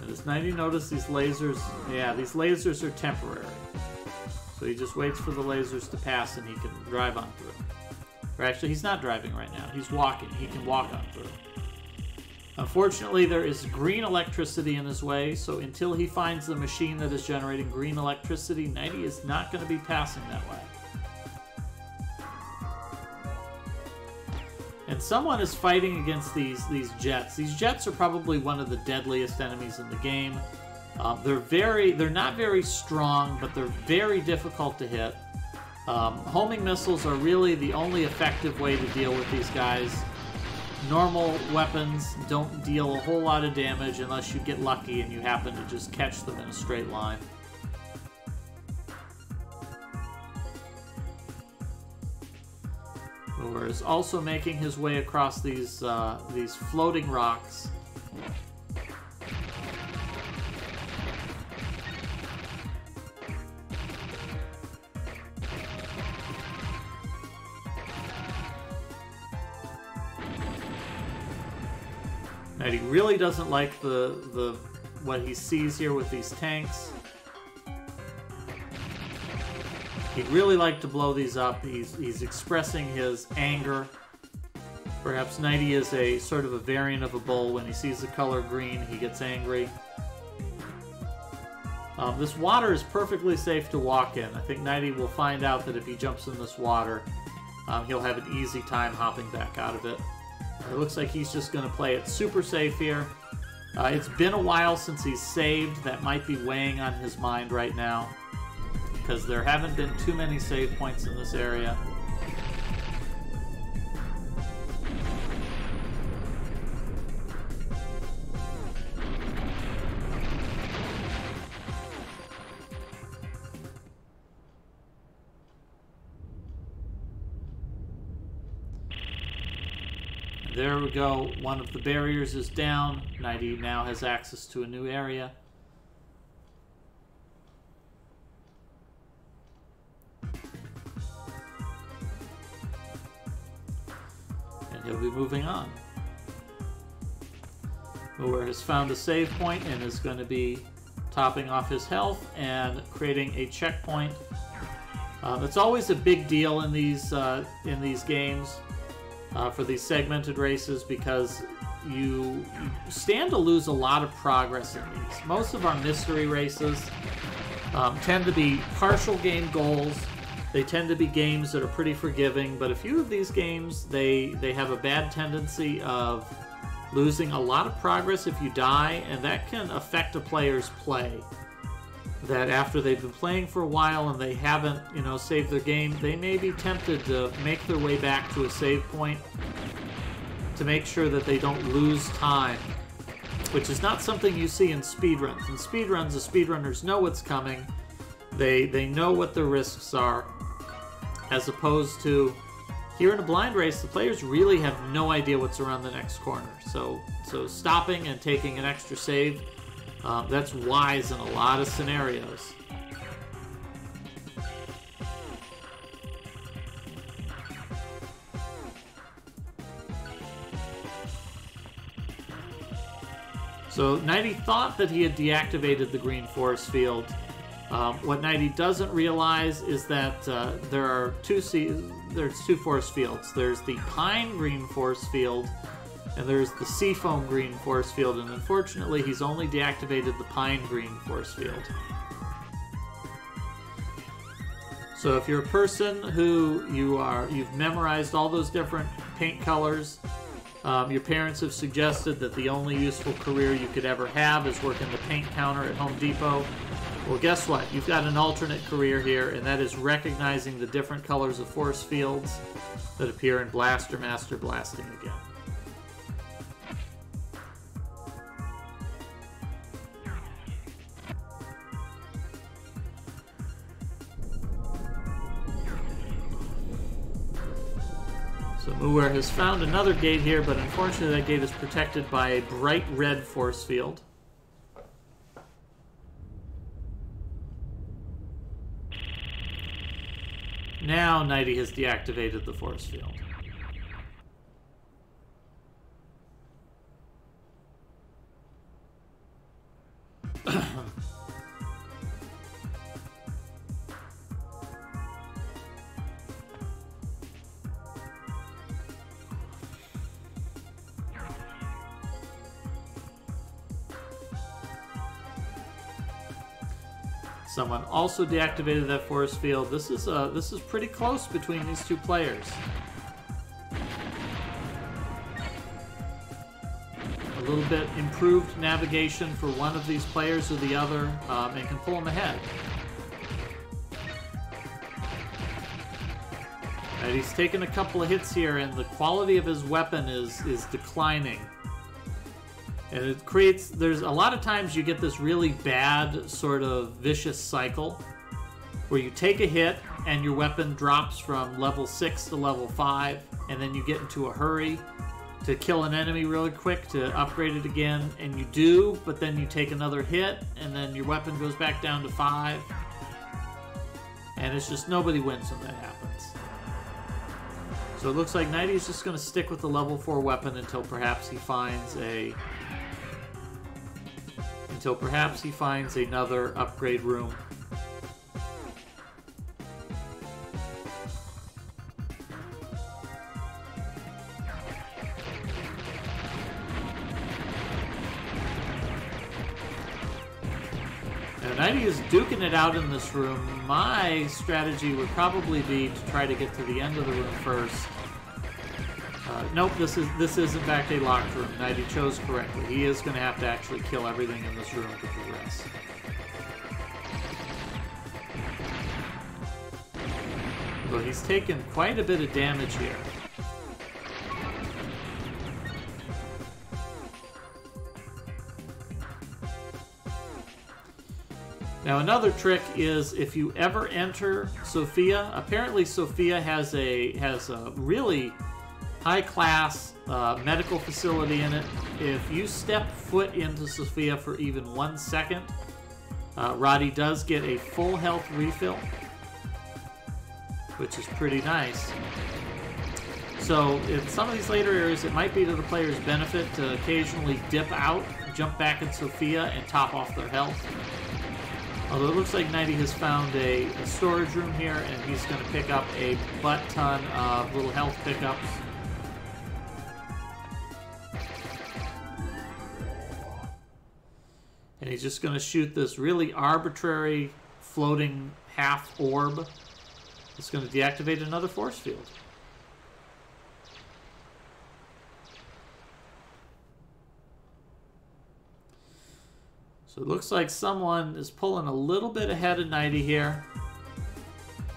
Does Knighty notice these lasers? Yeah, these lasers are temporary. So he just waits for the lasers to pass and he can drive on through. Or actually, he's not driving right now. He's walking. He can walk on through. Unfortunately, there is green electricity in his way, so until he finds the machine that is generating green electricity, Knighty is not going to be passing that way. And someone is fighting against these jets. These jets are probably one of the deadliest enemies in the game. They're not very strong, but they're very difficult to hit. Homing missiles are really the only effective way to deal with these guys. Normal weapons don't deal a whole lot of damage unless you get lucky and you happen to just catch them in a straight line. Moore is also making his way across these floating rocks. And he really doesn't like what he sees here with these tanks. He'd really like to blow these up. He's expressing his anger. Perhaps Knighty is a sort of a variant of a bull. When he sees the color green, he gets angry. This water is perfectly safe to walk in. I think Knighty will find out that if he jumps in this water, he'll have an easy time hopping back out of it. It looks like he's just going to play it super safe here. It's been a while since he's saved. That might be weighing on his mind right now, because there haven't been too many save points in this area. There we go. One of the barriers is down. Knighty now has access to a new area. And he'll be moving on. Moore has found a save point and is going to be topping off his health and creating a checkpoint. It's always a big deal in these games. For these segmented races, because you stand to lose a lot of progress in these. Most of our mystery races tend to be partial game goals. They tend to be games that are pretty forgiving, but a few of these games, they have a bad tendency of losing a lot of progress if you die, and that can affect a player's play. That after they've been playing for a while and they haven't, saved their game, they may be tempted to make their way back to a save point to make sure that they don't lose time, which is not something you see in speedruns. In speedruns, the speedrunners know what's coming. They know what the risks are, as opposed to here in a blind race, the players really have no idea what's around the next corner. So stopping and taking an extra save, that's wise in a lot of scenarios. So Knighty thought that he had deactivated the green force field. What Knighty doesn't realize is that there's two force fields. There's the pine green force field, and there's the seafoam green force field, and unfortunately he's only deactivated the pine green force field. So if you're a person who you've memorized all those different paint colors, Your parents have suggested that the only useful career you could ever have is working the paint counter at Home Depot. Well, guess what? You've got an alternate career here, and that is recognizing the different colors of force fields that appear in Blaster Master Blasting again. So Muir has found another gate here, but unfortunately that gate is protected by a bright red force field. Now Nighty has deactivated the force field. Someone also deactivated that force field. This is pretty close between these two players. A little bit improved navigation for one of these players or the other, and can pull them ahead. And he's taken a couple of hits here, and the quality of his weapon is declining. And it creates, there's a lot of times you get this really bad sort of vicious cycle where you take a hit and your weapon drops from level 6 to level 5, and then you get into a hurry to kill an enemy really quick to upgrade it again, and you do, but then you take another hit and then your weapon goes back down to 5. And it's just nobody wins when that happens. So it looks like Nighty's just going to stick with the level 4 weapon until perhaps he finds another upgrade room. Now, Nighty is duking it out in this room. My strategy would probably be to try to get to the end of the room first. Nope, this is in fact a locked room. Nighty chose correctly. He is going to have to actually kill everything in this room to progress. But he's taken quite a bit of damage here. Now another trick is if you ever enter Sophia, apparently Sophia has a really high-class medical facility in it. If you step foot into Sophia for even 1 second, Roddy does get a full health refill, which is pretty nice. So in some of these later areas, it might be to the player's benefit to occasionally dip out, jump back in Sophia, and top off their health. Although it looks like Nighty has found a storage room here, and he's going to pick up a butt ton of little health pickups. And he's just going to shoot this really arbitrary floating half orb. It's going to deactivate another force field. So it looks like someone is pulling a little bit ahead of Nighty here.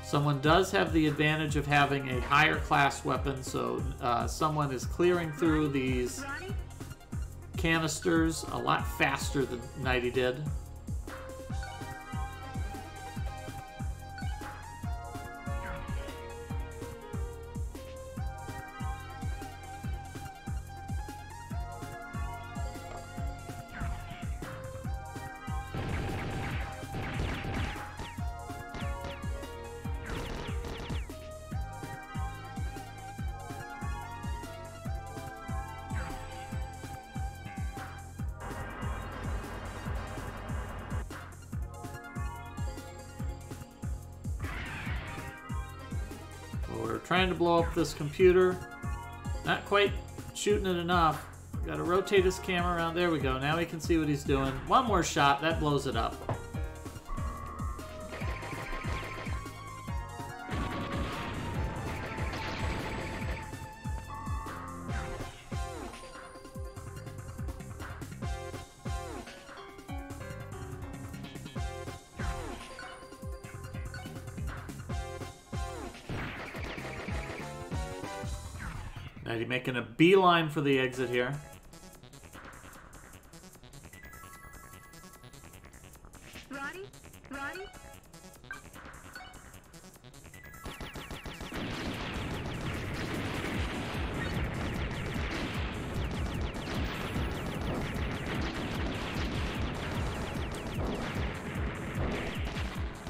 Someone does have the advantage of having a higher class weapon, so someone is clearing through these canisters a lot faster than Nighty did. We're trying to blow up this computer. Not quite shooting it enough. Got to rotate his camera around. There we go. Now we can see what he's doing. One more shot. That blows it up. Nighty making a beeline for the exit here. Roddy? Roddy?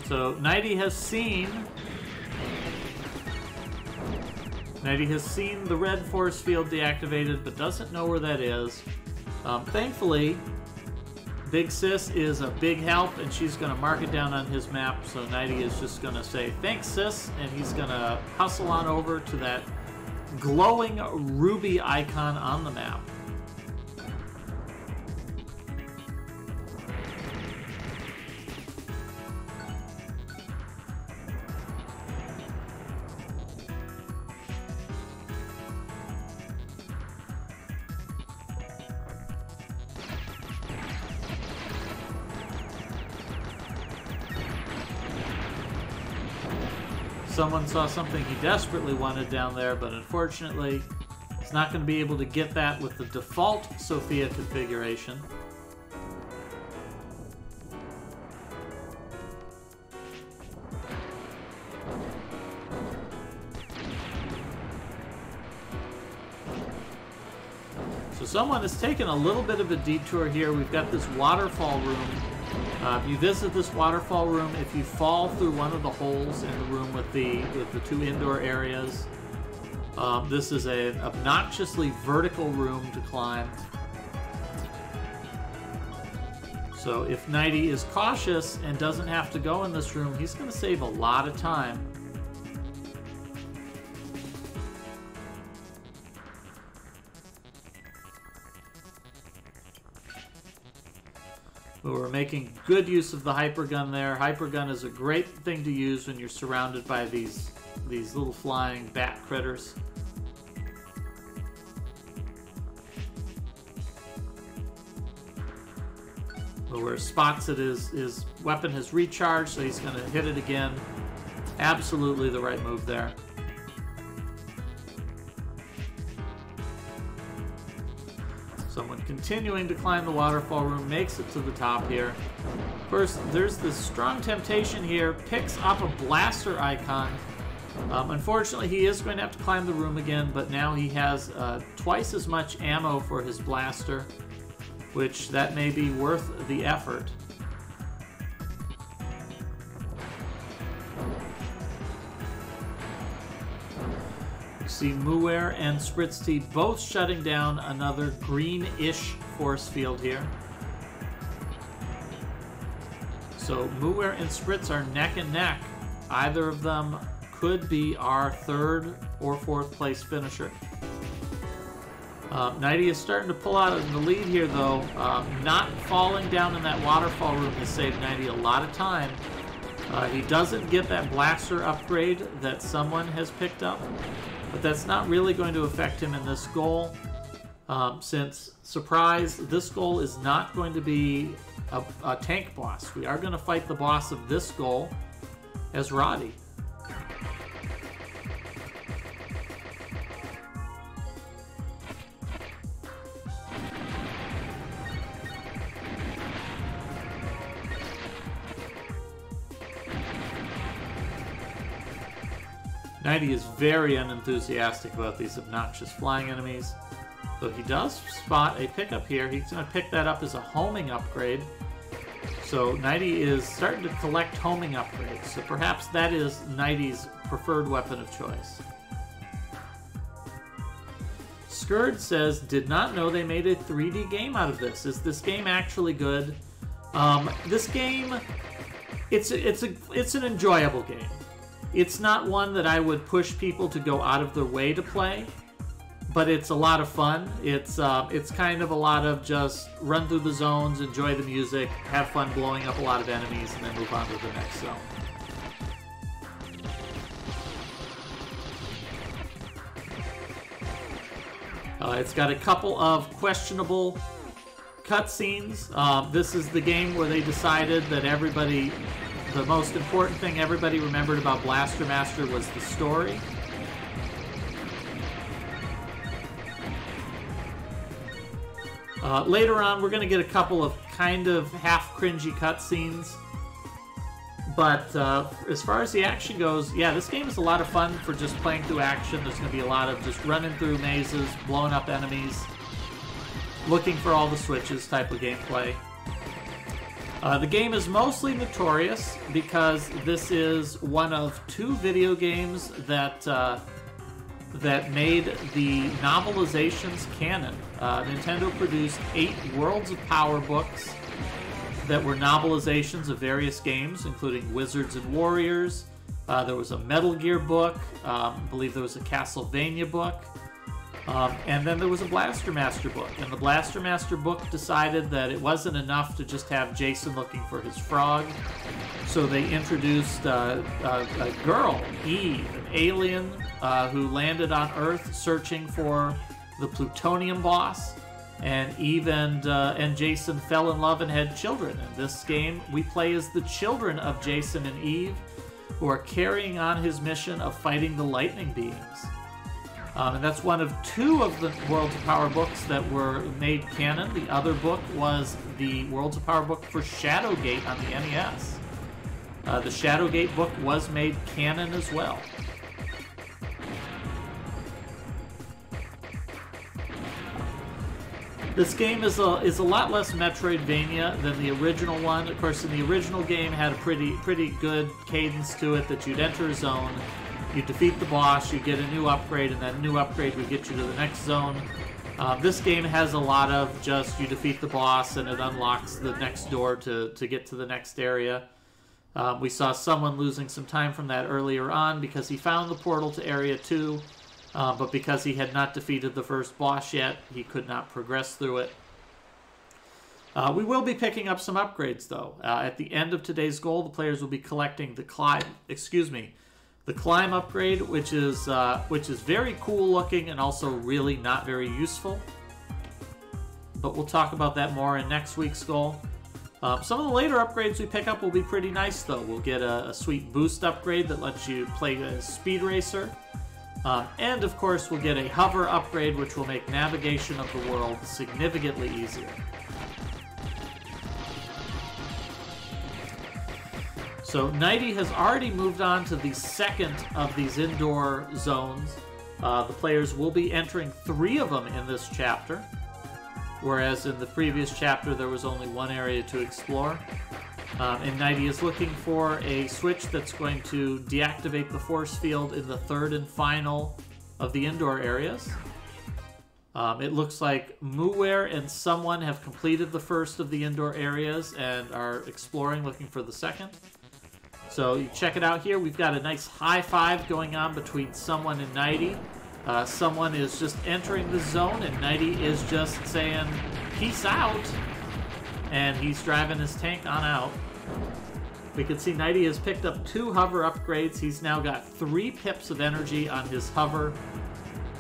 So Nighty has seen the red force field deactivated, but doesn't know where that is. Thankfully, Big Sis is a big help, and she's going to mark it down on his map. So Nighty is just going to say, "Thanks, Sis," and he's going to hustle on over to that glowing ruby icon on the map. Someone saw something he desperately wanted down there, but unfortunately, he's not going to be able to get that with the default Sophia configuration. So someone has taken a little bit of a detour here. We've got this waterfall room. You visit this waterfall room. If you fall through one of the holes in the room with the two indoor areas, this is an obnoxiously vertical room to climb. So if Nighty is cautious and doesn't have to go in this room, he's going to save a lot of time. But we're making good use of the hypergun there. Hypergun is a great thing to use when you're surrounded by these little flying bat critters. But where spots it, his weapon has recharged, so he's going to hit it again. Absolutely the right move there. Someone continuing to climb the waterfall room makes it to the top here. Of course, there's this strong temptation here. Picks up a blaster icon. Unfortunately, he is going to have to climb the room again, but now he has twice as much ammo for his blaster, which that may be worth the effort. See Muir and Spritzty both shutting down another greenish force field here. So Muir and Spritz are neck and neck. Either of them could be our third or fourth place finisher. Nighty is starting to pull out in the lead here, though. Not falling down in that waterfall room has saved Nighty a lot of time. He doesn't get that blaster upgrade that someone has picked up, but that's not really going to affect him in this goal, since, surprise, this goal is not going to be a tank boss. We are going to fight the boss of this goal as Roddy. Nighty is very unenthusiastic about these obnoxious flying enemies. Though he does spot a pickup here. He's going to pick that up as a homing upgrade. So Nighty is starting to collect homing upgrades. So perhaps that is Nighty's preferred weapon of choice. Scourge says, did not know they made a 3D game out of this. Is this game actually good? This game, it's an enjoyable game. It's not one that I would push people to go out of their way to play, but it's a lot of fun. It's kind of a lot of just run through the zones, enjoy the music, have fun blowing up a lot of enemies, and then move on to the next zone. It's got a couple of questionable cutscenes. This is the game where they decided that the most important thing everybody remembered about Blaster Master was the story. Later on, we're going to get a couple of kind of half cringy cutscenes. But as far as the action goes, yeah, this game is a lot of fun for just playing through action. There's going to be a lot of just running through mazes, blowing up enemies, looking for all the switches type of gameplay. The game is mostly notorious because this is one of 2 video games that made the novelizations canon. Nintendo produced 8 Worlds of Power books that were novelizations of various games, including Wizards and Warriors. There was a Metal Gear book. I believe there was a Castlevania book. And then there was a Blaster Master book. And the Blaster Master book decided that it wasn't enough to just have Jason looking for his frog. So they introduced a girl, Eve, an alien who landed on Earth searching for the plutonium boss. And Eve and Jason fell in love and had children. In this game, we play as the children of Jason and Eve, who are carrying on his mission of fighting the lightning beings. And that's one of 2 of the Worlds of Power books that were made canon. The other book was the Worlds of Power book for Shadowgate on the NES. The Shadowgate book was made canon as well. This game is a lot less Metroidvania than the original one. Of course, in the original game had a pretty good cadence to it that you'd enter a zone, you defeat the boss, you get a new upgrade, and that new upgrade would get you to the next zone. This game has a lot of just you defeat the boss and it unlocks the next door to get to the next area. We saw someone losing some time from that earlier on because he found the portal to Area 2. But because he had not defeated the first boss yet, he could not progress through it. We will be picking up some upgrades, though. At the end of today's goal, the players will be collecting the climb upgrade, which is very cool looking and also really not very useful. But we'll talk about that more in next week's goal. Some of the later upgrades we pick up will be pretty nice, though. We'll get a sweet boost upgrade that lets you play as Speed Racer. And of course, we'll get a hover upgrade, which will make navigation of the world significantly easier. So Nighty has already moved on to the second of these indoor zones. The players will be entering 3 of them in this chapter, whereas in the previous chapter there was only 1 area to explore. And Nighty is looking for a switch that's going to deactivate the force field in the 3rd and final of the indoor areas. It looks like Muware and someone have completed the first of the indoor areas and are exploring, looking for the second. So you check it out here. We've got a nice high five going on between someone and Nighty. Someone is just entering the zone and Nighty is just saying, "Peace out." And he's driving his tank on out. We can see Nighty has picked up 2 hover upgrades. He's now got 3 pips of energy on his hover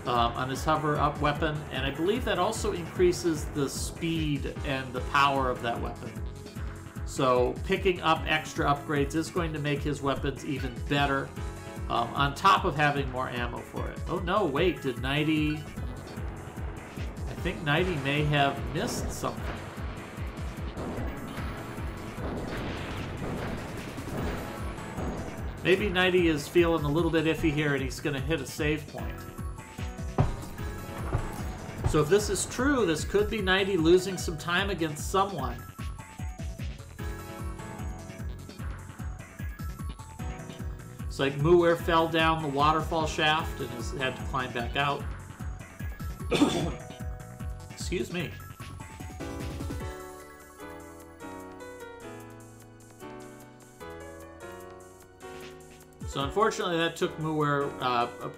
up weapon, and I believe that also increases the speed and the power of that weapon. So picking up extra upgrades is going to make his weapons even better, on top of having more ammo for it. Oh no, wait, did Nighty... I think Nighty may have missed something. Maybe Nighty is feeling a little bit iffy here and he's going to hit a save point. So if this is true, this could be Nighty losing some time against someone. It's like Muware fell down the waterfall shaft and has had to climb back out. Excuse me. So unfortunately that took Muware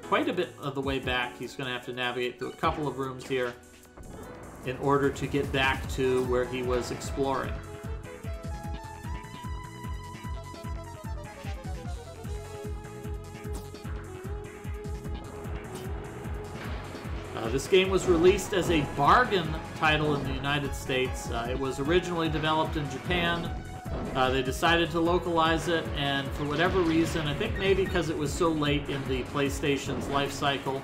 quite a bit of the way back. He's going to have to navigate through a couple of rooms here in order to get back to where he was exploring. This game was released as a bargain title in the United States. It was originally developed in Japan. They decided to localize it, and for whatever reason, I think maybe because it was so late in the PlayStation's life cycle,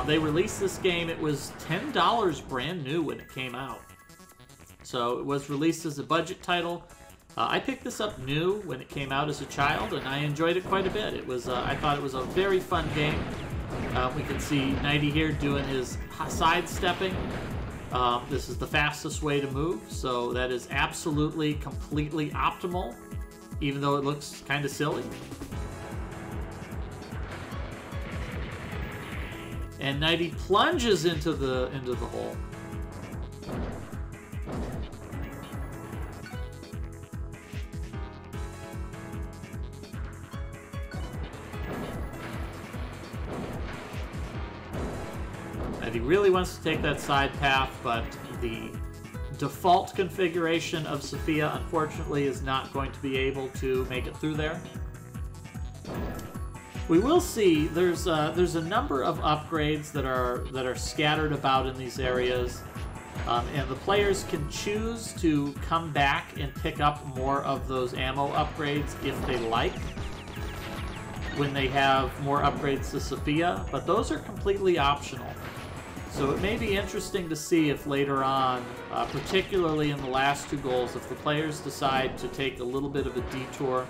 they released this game. It was $10 brand new when it came out. So it was released as a budget title. I picked this up new when it came out as a child, and I enjoyed it quite a bit. It was, I thought it was a very fun game. We can see Nighty here doing his sidestepping. This is the fastest way to move, so that is absolutely, completely optimal, even though it looks kind of silly. And Nighty plunges into the hole. And he really wants to take that side path, but the default configuration of Sophia, unfortunately, is not going to be able to make it through there. We will see there's a number of upgrades that are scattered about in these areas, and the players can choose to come back and pick up more of those ammo upgrades if they like, when they have more upgrades to Sophia, but those are completely optional. So it may be interesting to see if later on, particularly in the last two goals, if the players decide to take a little bit of a detour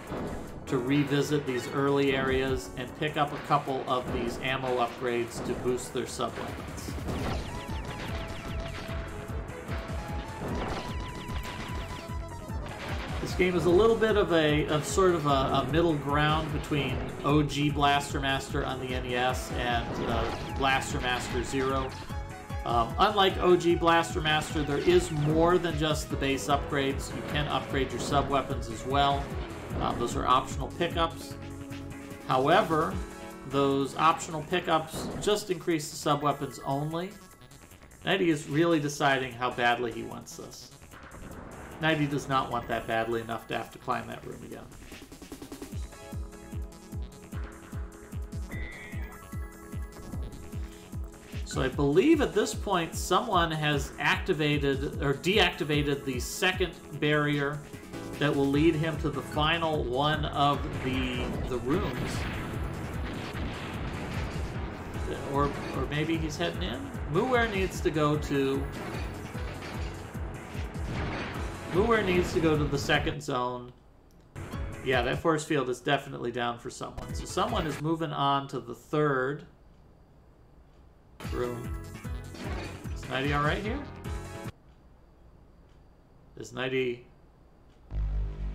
to revisit these early areas and pick up a couple of these ammo upgrades to boost their sub-weapons. This game is a little bit of sort of a middle ground between OG Blaster Master on the NES and Blaster Master Zero. Unlike OG Blaster Master, there is more than just the base upgrades. You can upgrade your sub-weapons as well. Those are optional pickups. However, those optional pickups just increase the sub-weapons only. Nighty is really deciding how badly he wants this. Nighty does not want that badly enough to have to climb that room again. So I believe at this point someone has activated or deactivated the second barrier that will lead him to the final one of the rooms. Or maybe he's heading in? Muware needs to go to the second zone. Yeah, that force field is definitely down for someone. So someone is moving on to the third room. Is Nighty alright here? Is Nighty...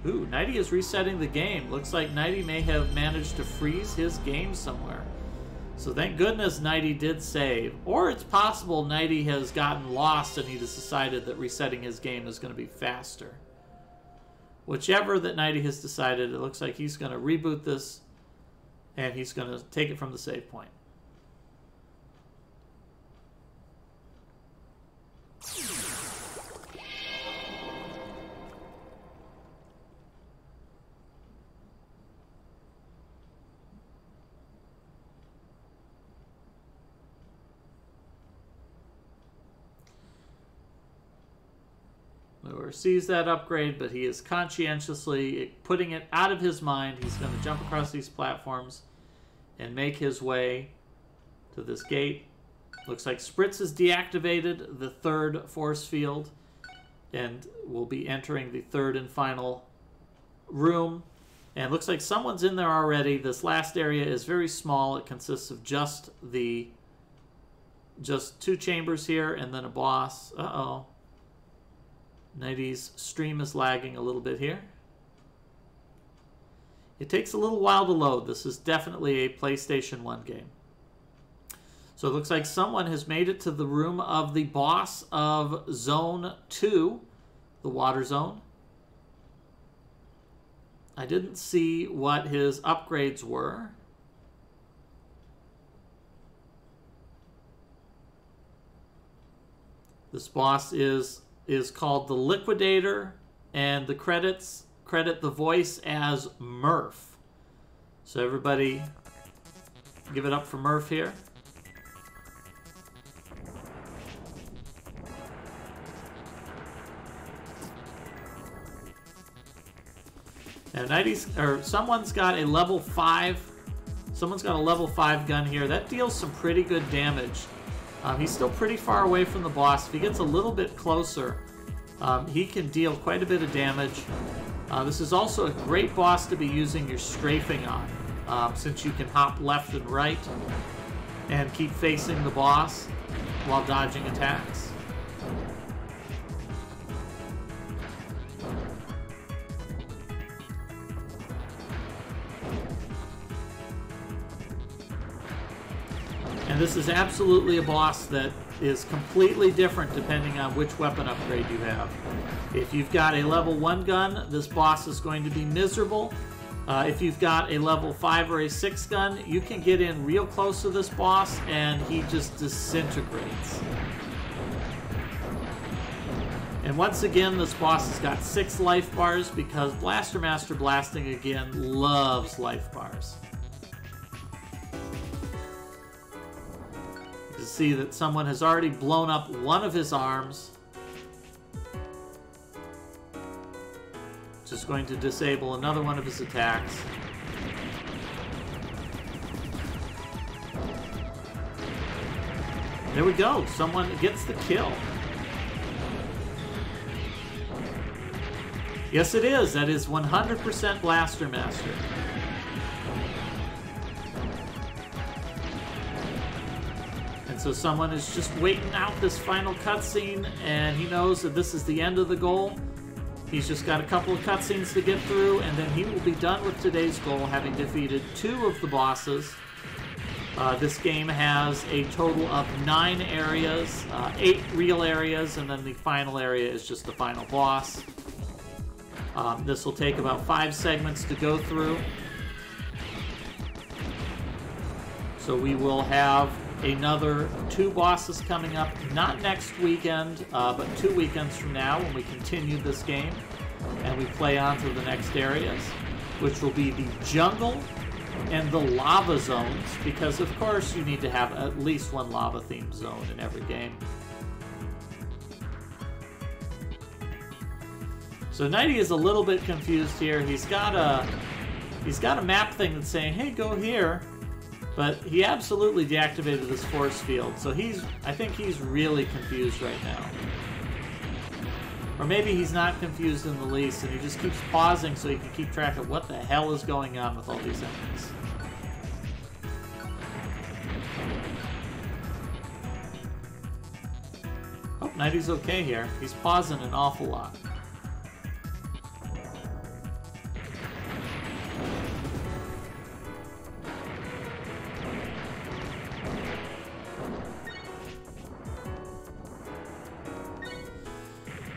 Ooh, Nighty is resetting the game. Looks like Nighty may have managed to freeze his game somewhere. So thank goodness Nighty did save. Or it's possible Nighty has gotten lost and he just decided that resetting his game is going to be faster. Whichever that Nighty has decided, it looks like he's going to reboot this and he's going to take it from the save point. Muware sees that upgrade, but he is conscientiously putting it out of his mind. He's going to jump across these platforms and make his way to this gate. Looks like Spritz has deactivated the third force field and will be entering the third and final room. And looks like someone's in there already. This last area is very small. It consists of just two chambers here and then a boss. Uh-oh. Nighty's stream is lagging a little bit here. It takes a little while to load. This is definitely a PlayStation 1 game. So it looks like someone has made it to the room of the boss of Zone 2, the water zone. I didn't see what his upgrades were. This boss is called the Liquidator, and the credits credit the voice as Murph. So everybody give it up for Murph here. Now someone's got a level 5. Someone's got a level 5 gun here. That deals some pretty good damage. He's still pretty far away from the boss. If he gets a little bit closer, He can deal quite a bit of damage. This is also a great boss to be using your strafing on, since you can hop left and right and keep facing the boss while dodging attacks. And this is absolutely a boss that is completely different depending on which weapon upgrade you have. If you've got a level 1 gun, this boss is going to be miserable. If you've got a level 5 or a 6 gun, you can get in real close to this boss and he just disintegrates. And once again, this boss has got 6 life bars because Blaster Master Blasting, again, loves life bars. You can see that someone has already blown up one of his arms. Just going to disable another one of his attacks. There we go. Someone gets the kill. Yes, it is. That is 100% Blaster Master. And so someone is just waiting out this final cutscene, and he knows that this is the end of the goal. He's just got a couple of cutscenes to get through, and then he will be done with today's goal, having defeated 2 of the bosses. This game has a total of 9 areas, 8 real areas, and then the final area is just the final boss. This will take about 5 segments to go through. So we will have another 2 bosses coming up, not next weekend, but 2 weekends from now when we continue this game and we play on to the next areas, which will be the jungle and the lava zones, because of course you need to have at least one lava themed zone in every game. So Nighty is a little bit confused here. He's got a map thing that's saying, hey, go here. But he absolutely deactivated this force field, so I think he's really confused right now. Or maybe he's not confused in the least, and he just keeps pausing so he can keep track of what the hell is going on with all these enemies. Oh, Nighty's okay here. He's pausing an awful lot.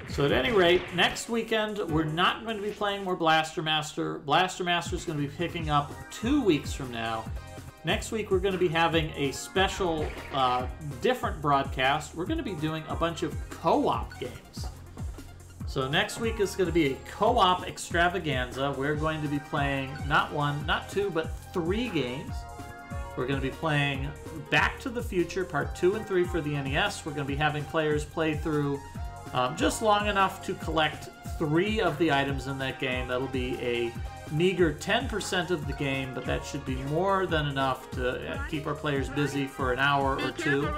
So at any rate, next weekend, we're not going to be playing more Blaster Master. Blaster Master is going to be picking up 2 weeks from now. Next week, we're going to be having a special, different broadcast. We're going to be doing a bunch of co-op games. So next week is going to be a co-op extravaganza. We're going to be playing not 1, not 2, but 3 games. We're going to be playing Back to the Future, Part 2 and 3 for the NES. We're going to be having players play through just long enough to collect 3 of the items in that game. That'll be a meager 10% of the game, but that should be more than enough to keep our players busy for an hour or 2.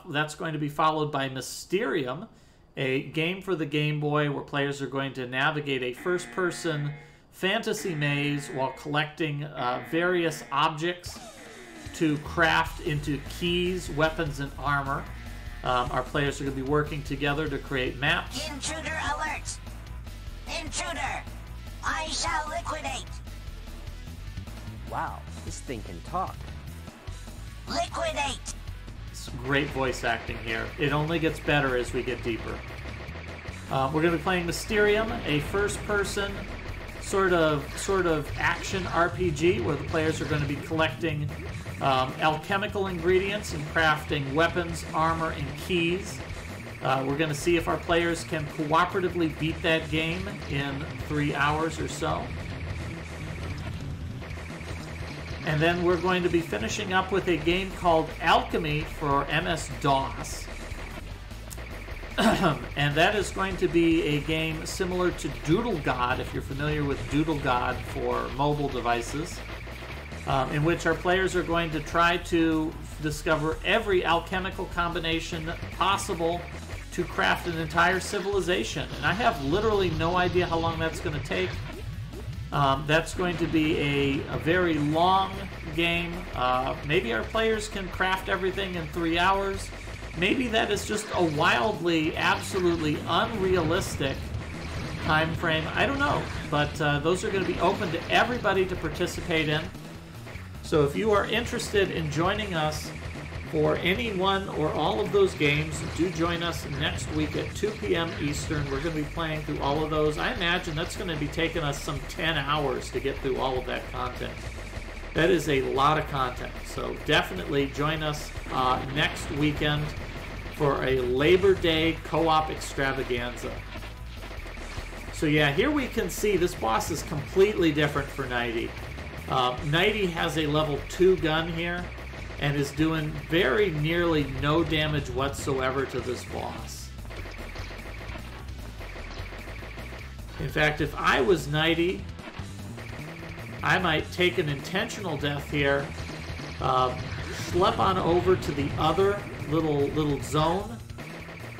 That's going to be followed by Mysterium, a game for the Game Boy where players are going to navigate a first-person fantasy maze while collecting various objects to craft into keys, weapons, and armor. Our players are going to be working together to create maps. Intruder alert! Intruder! I shall liquidate! Wow, this thing can talk. Liquidate! It's great voice acting here. It only gets better as we get deeper. We're going to be playing Mysterium, a first-person sort of action RPG where the players are going to be collecting alchemical ingredients and crafting weapons, armor, and keys. We're going to see if our players can cooperatively beat that game in 3 hours or so. And then we're going to be finishing up with a game called Alchemy for MS-DOS. And that is going to be a game similar to Doodle God, if you're familiar with Doodle God for mobile devices, in which our players are going to try to discover every alchemical combination possible to craft an entire civilization. And I have literally no idea how long that's going to take. That's going to be a very long game. Maybe our players can craft everything in 3 hours. Maybe that is just a wildly, absolutely unrealistic time frame. I don't know, but those are going to be open to everybody to participate in. So if you are interested in joining us for any one or all of those games, do join us next week at 2 p.m. Eastern. We're going to be playing through all of those. I imagine that's going to be taking us some 10 hours to get through all of that content. That is a lot of content. So definitely join us next weekend for a Labor Day co-op extravaganza. So yeah, here we can see this boss is completely different for Nighty. Nighty has a level 2 gun here and is doing very nearly no damage whatsoever to this boss. In fact, if I was Nighty, I might take an intentional death here, slip on over to the other little zone,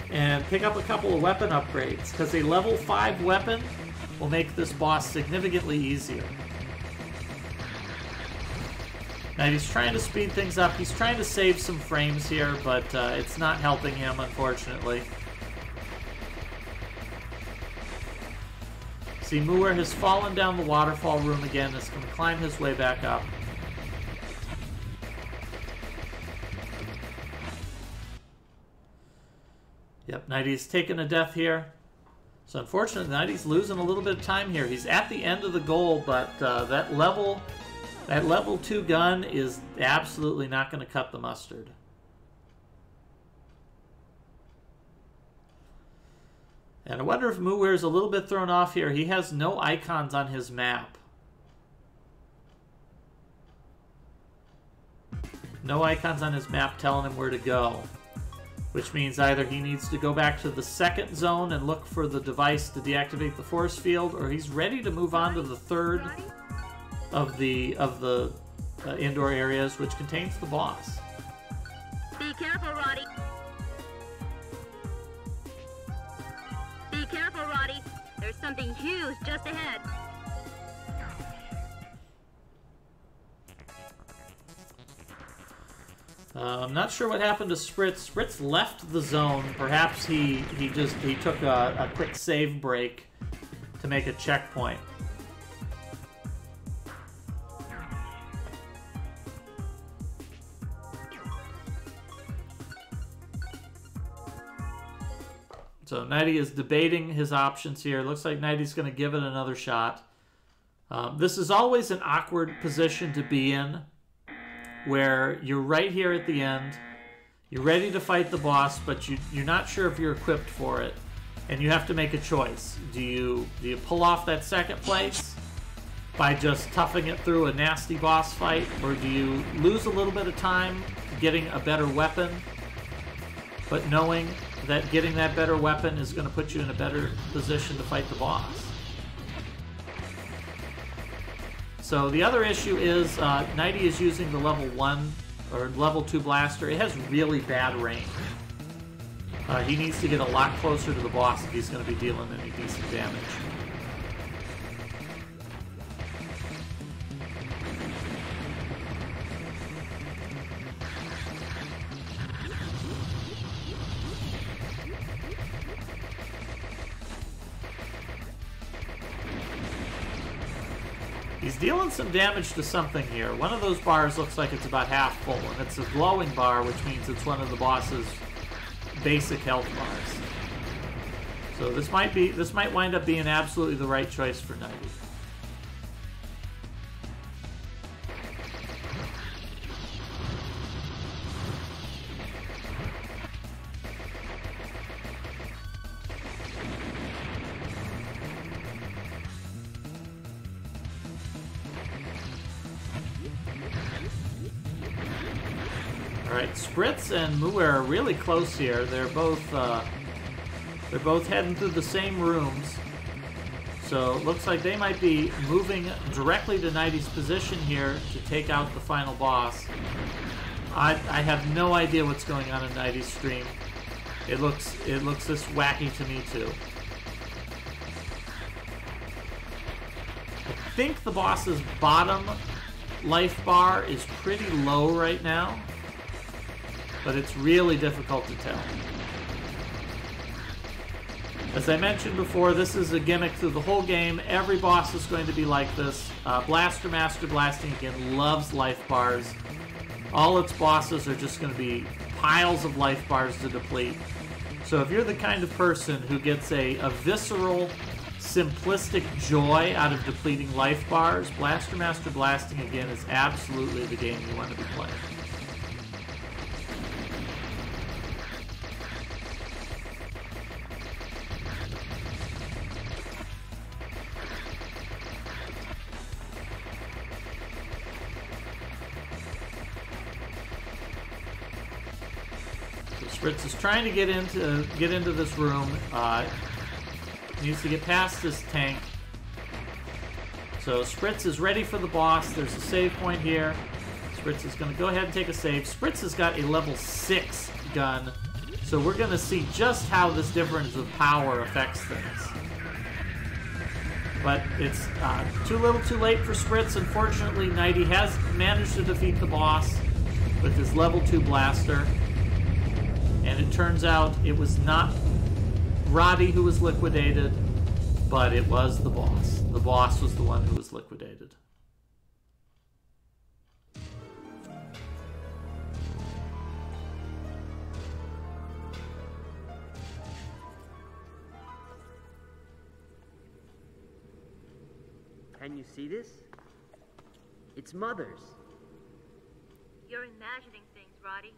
and pick up a couple of weapon upgrades, because a level 5 weapon will make this boss significantly easier. Now he's trying to speed things up. He's trying to save some frames here, but it's not helping him, unfortunately. See, Muir has fallen down the waterfall room again. Is going to climb his way back up. Yep, Nighty's taking a death here. So unfortunately, Nighty's losing a little bit of time here. He's at the end of the goal, but that level 2 gun is absolutely not going to cut the mustard. And I wonder if Muir is a little bit thrown off here. He has no icons on his map. No icons on his map telling him where to go. Which means either he needs to go back to the second zone and look for the device to deactivate the force field, or he's ready to move on to the third of the indoor areas, which contains the boss. Be careful, Roddy. Be careful, Roddy. There's something huge just ahead. I'm not sure what happened to Spritz. Spritz left the zone. Perhaps he took a quick save break to make a checkpoint. So Nighty is debating his options here. Looks like Nighty's going to give it another shot. This is always an awkward position to be in, where you're right here at the end, you're ready to fight the boss, but you're not sure if you're equipped for it, and you have to make a choice. Do you pull off that second place by just toughing it through a nasty boss fight, or do you lose a little bit of time getting a better weapon, but knowing that getting that better weapon is going to put you in a better position to fight the boss? So the other issue is Nighty is using the level 1 or level 2 blaster. It has really bad range. He needs to get a lot closer to the boss if he's going to be dealing any decent damage. He's dealing some damage to something here. One of those bars looks like it's about half full, and it's a glowing bar, which means it's one of the boss's basic health bars. So this might wind up being absolutely the right choice for Nighty. Alright, Spritz and Muir are really close here. They're both heading through the same rooms. So it looks like they might be moving directly to Nighty's position here to take out the final boss. I have no idea what's going on in Nighty's stream. It looks this wacky to me too. I think the boss's bottom life bar is pretty low right now, but it's really difficult to tell. As I mentioned before, this is a gimmick through the whole game. Every boss is going to be like this. Blaster Master Blasting, again, loves life bars. All its bosses are just going to be piles of life bars to deplete. So if you're the kind of person who gets a visceral, simplistic joy out of depleting life bars, Blaster Master Blasting, again, is absolutely the game you want to be playing. Spritz is trying to get into this room. Needs to get past this tank. So Spritz is ready for the boss. There's a save point here. Spritz is going to go ahead and take a save. Spritz has got a level 6 gun, so we're going to see just how this difference of power affects things. But it's too little too late for Spritz. Unfortunately, Nighty has managed to defeat the boss with his level 2 blaster. And it turns out it was not Roddy who was liquidated, but it was the boss. The boss was the one who was liquidated. Can you see this? It's Mother's. You're imagining things, Roddy.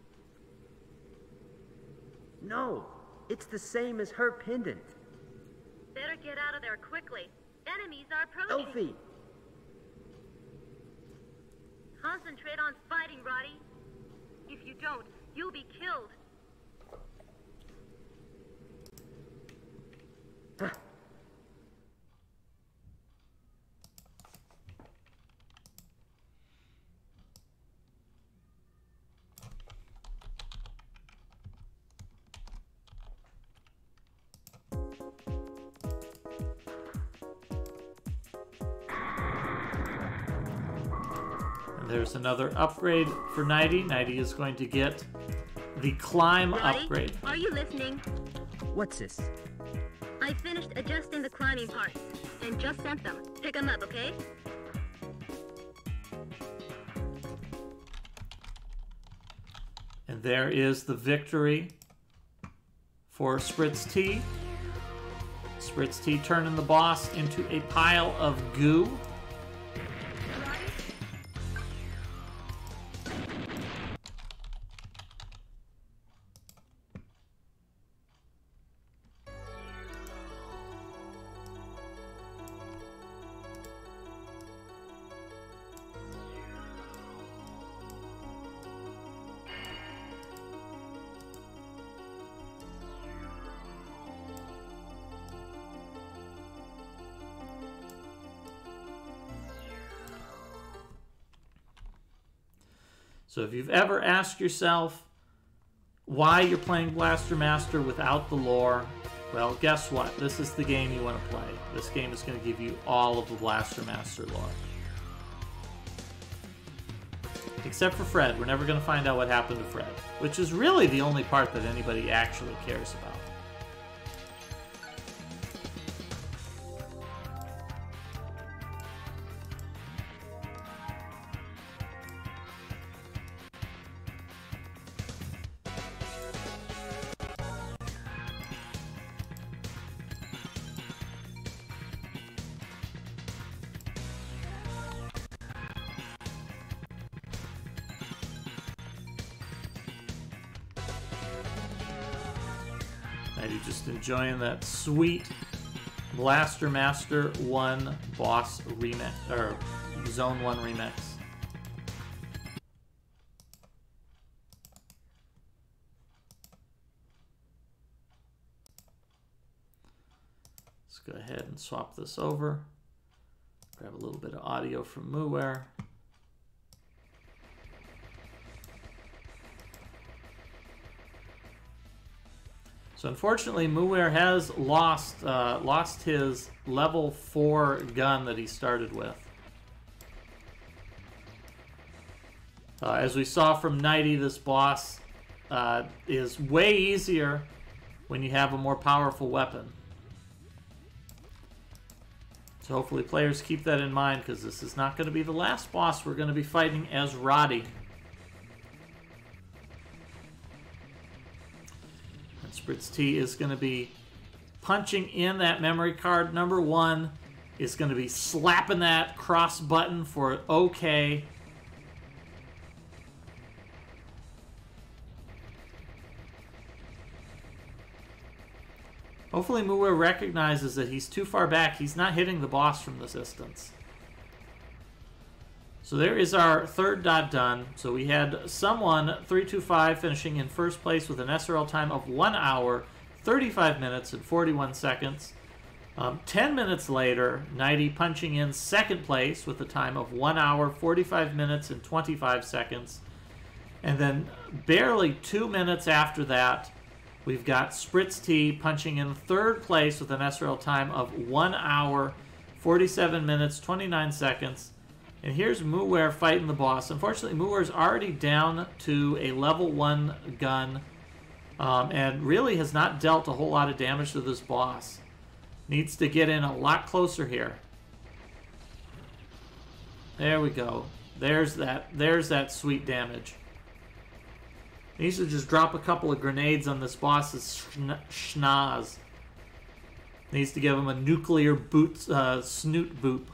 No, it's the same as her pendant. Better get out of there quickly. Enemies are approaching. Elfie! Concentrate on fighting, Roddy. If you don't, you'll be killed. There's another upgrade for Nighty. Nighty is going to get the climb Roddy, upgrade. Are you listening? What's this? I finished adjusting the climbing parts and just sent them. Pick them up, okay? And there is the victory for Spritz T. Spritz T turning the boss into a pile of goo. So if you've ever asked yourself why you're playing Blaster Master without the lore, well, guess what? This is the game you want to play. This game is going to give you all of the Blaster Master lore. Except for Fred. We're never going to find out what happened to Fred, which is really the only part that anybody actually cares about. You're just enjoying that sweet Blaster Master 1 boss remix, or Zone 1 remix. Let's go ahead and swap this over. Grab a little bit of audio from Mooware. So unfortunately, Muir has lost his level 4 gun that he started with. As we saw from Nighty, this boss is way easier when you have a more powerful weapon. So hopefully players keep that in mind, because this is not going to be the last boss we're going to be fighting as Roddy. And Spritz T is going to be punching in that memory card. Number 1 is going to be slapping that cross button for OK. Hopefully Muir recognizes that he's too far back. He's not hitting the boss from this distance. So there is our third dot done. So we had someone, 325, finishing in first place with an SRL time of 1 hour, 35 minutes, and 41 seconds. 10 minutes later, Nighty punching in second place with a time of 1 hour, 45 minutes, and 25 seconds. And then barely 2 minutes after that, we've got Spritz T punching in third place with an SRL time of 1 hour, 47 minutes, 29 seconds. And here's Muir fighting the boss. Unfortunately, Muir's already down to a level 1 gun and really has not dealt a whole lot of damage to this boss. Needs to get in a lot closer here. There we go. There's that sweet damage. Needs to just drop a couple of grenades on this boss's schnoz. Needs to give him a nuclear snoot boop.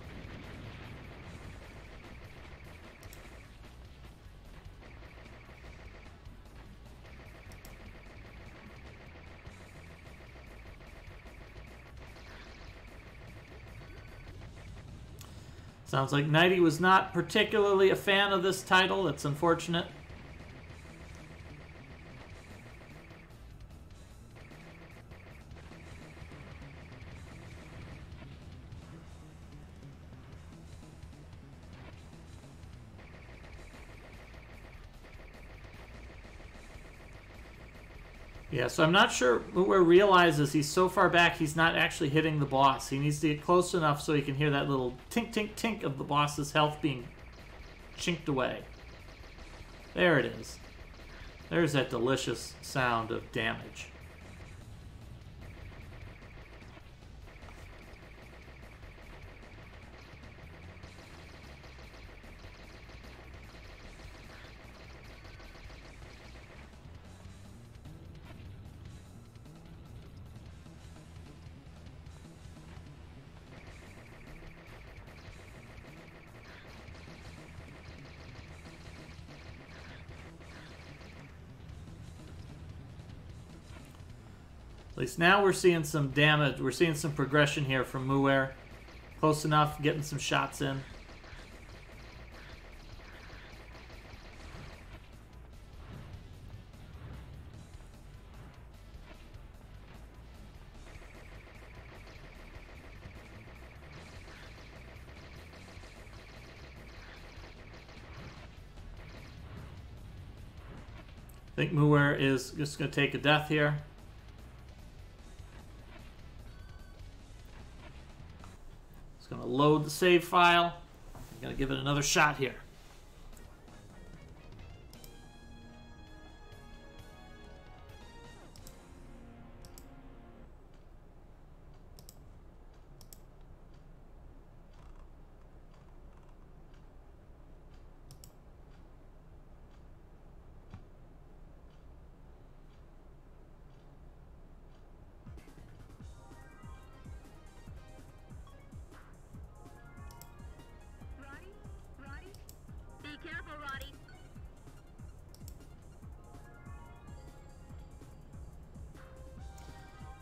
Sounds like Nighty was not particularly a fan of this title. That's unfortunate. Yeah, so I'm not sure Muir realizes he's so far back he's not actually hitting the boss. He needs to get close enough so he can hear that little tink, tink, tink of the boss's health being chinked away. There it is. There's that delicious sound of damage. At least now we're seeing some damage. We're seeing some progression here from Muir. Close enough, getting some shots in. I think Muir is just going to take a death here. Going to load the save file. I'm going to give it another shot here.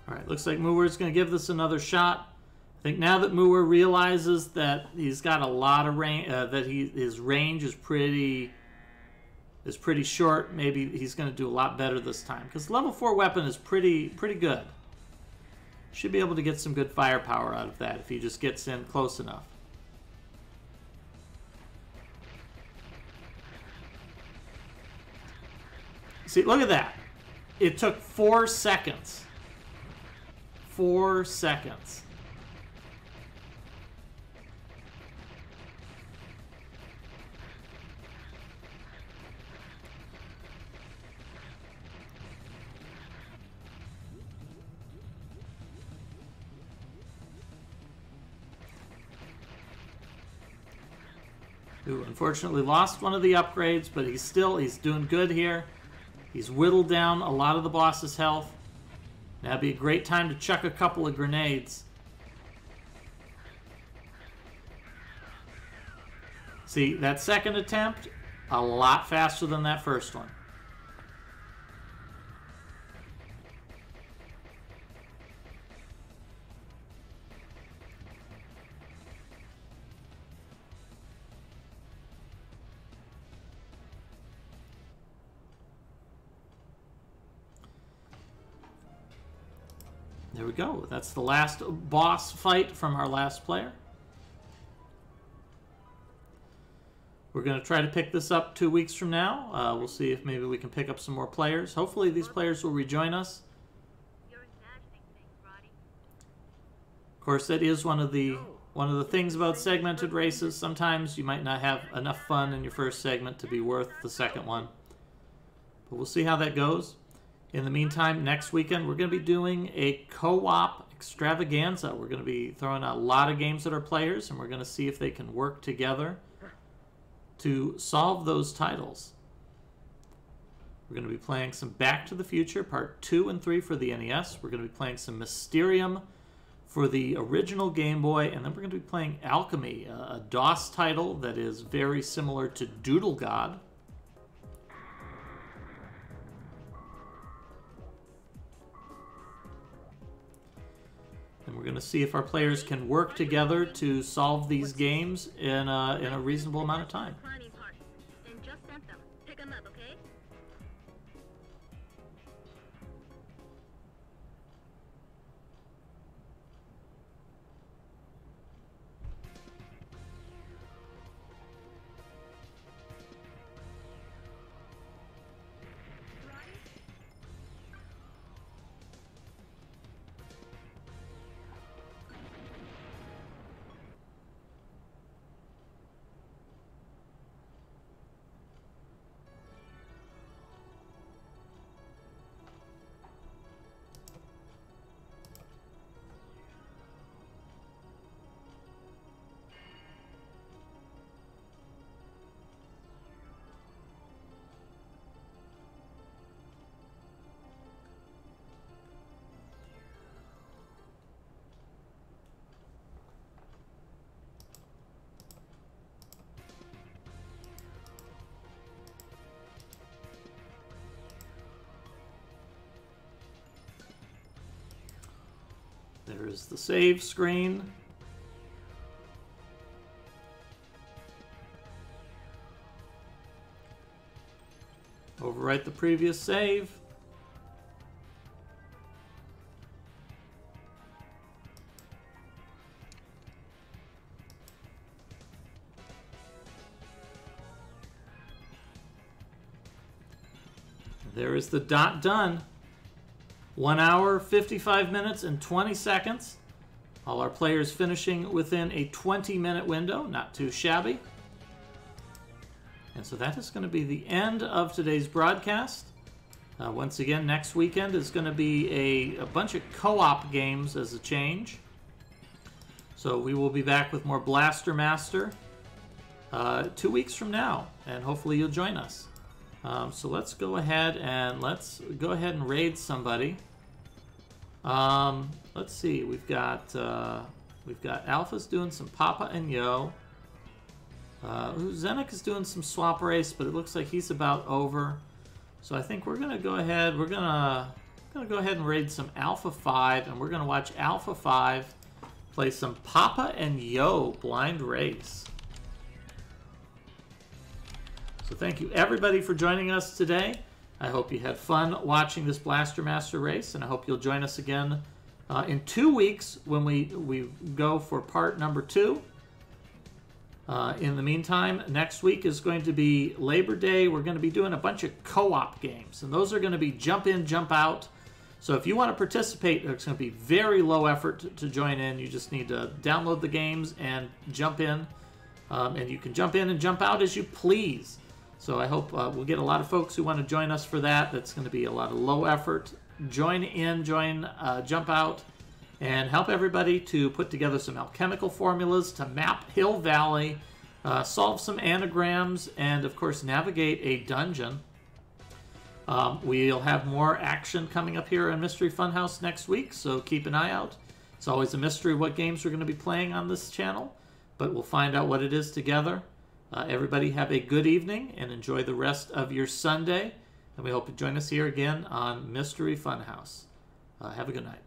Alright, looks like Muir's going to give this another shot. I think now that Muir realizes that he's got a lot of range, his range is pretty short, maybe he's going to do a lot better this time. Because level 4 weapon is pretty good. Should be able to get some good firepower out of that if he just gets in close enough. See, look at that. It took 4 seconds. 4 seconds. Who unfortunately lost one of the upgrades, but he's doing good here. He's whittled down a lot of the boss's health. That'd be a great time to chuck a couple of grenades. See, that second attempt, a lot faster than that first one. There we go. That's the last boss fight from our last player. We're going to try to pick this up 2 weeks from now. We'll see if maybe we can pick up some more players. Hopefully these players will rejoin us. Of course, that is one of the things about segmented races. Sometimes you might not have enough fun in your first segment to be worth the second one. But we'll see how that goes. In the meantime, next weekend, we're going to be doing a co-op extravaganza. We're going to be throwing out a lot of games at our players, and we're going to see if they can work together to solve those titles. We're going to be playing some Back to the Future, Part 2 and 3 for the NES. We're going to be playing some Mysterium for the original Game Boy, and then we're going to be playing Alchemy, a DOS title that is very similar to Doodle God. And we're going to see if our players can work together to solve these games in a reasonable amount of time. And just sent them. Pick them up, okay? There's the save screen. Overwrite the previous save. There is the dot done. 1 hour, 55 minutes, and 20 seconds. All our players finishing within a 20-minute window. Not too shabby. And so that is going to be the end of today's broadcast. Once again, next weekend is going to be a bunch of co-op games as a change. So we will be back with more Blaster Master 2 weeks from now. And hopefully you'll join us. So let's go ahead and raid somebody. Let's see. We've got Alpha's doing some Papa and Yo. Zenek is doing some swap race, but it looks like he's about over. So I think we're gonna go ahead. We're gonna go ahead and raid some Alpha 5, and we're gonna watch Alpha 5 play some Papa and Yo blind race. So thank you everybody for joining us today. I hope you had fun watching this Blaster Master race, and I hope you'll join us again in 2 weeks when we go for part number 2. In the meantime, next week is going to be Labor Day. We're going to be doing a bunch of co-op games, and those are going to be jump in, jump out. So if you want to participate, it's going to be very low effort to join in. You just need to download the games and jump in. And you can jump in and jump out as you please. So I hope we'll get a lot of folks who want to join us for that. That's going to be a lot of low effort. Join in, jump out, and help everybody to put together some alchemical formulas to map Hill Valley, solve some anagrams, and of course navigate a dungeon. We'll have more action coming up here in Mystery Funhouse next week, so keep an eye out. It's always a mystery what games we're going to be playing on this channel, but we'll find out what it is together. Everybody have a good evening and enjoy the rest of your Sunday, and we hope to join us here again on Mystery Funhouse. Have a good night.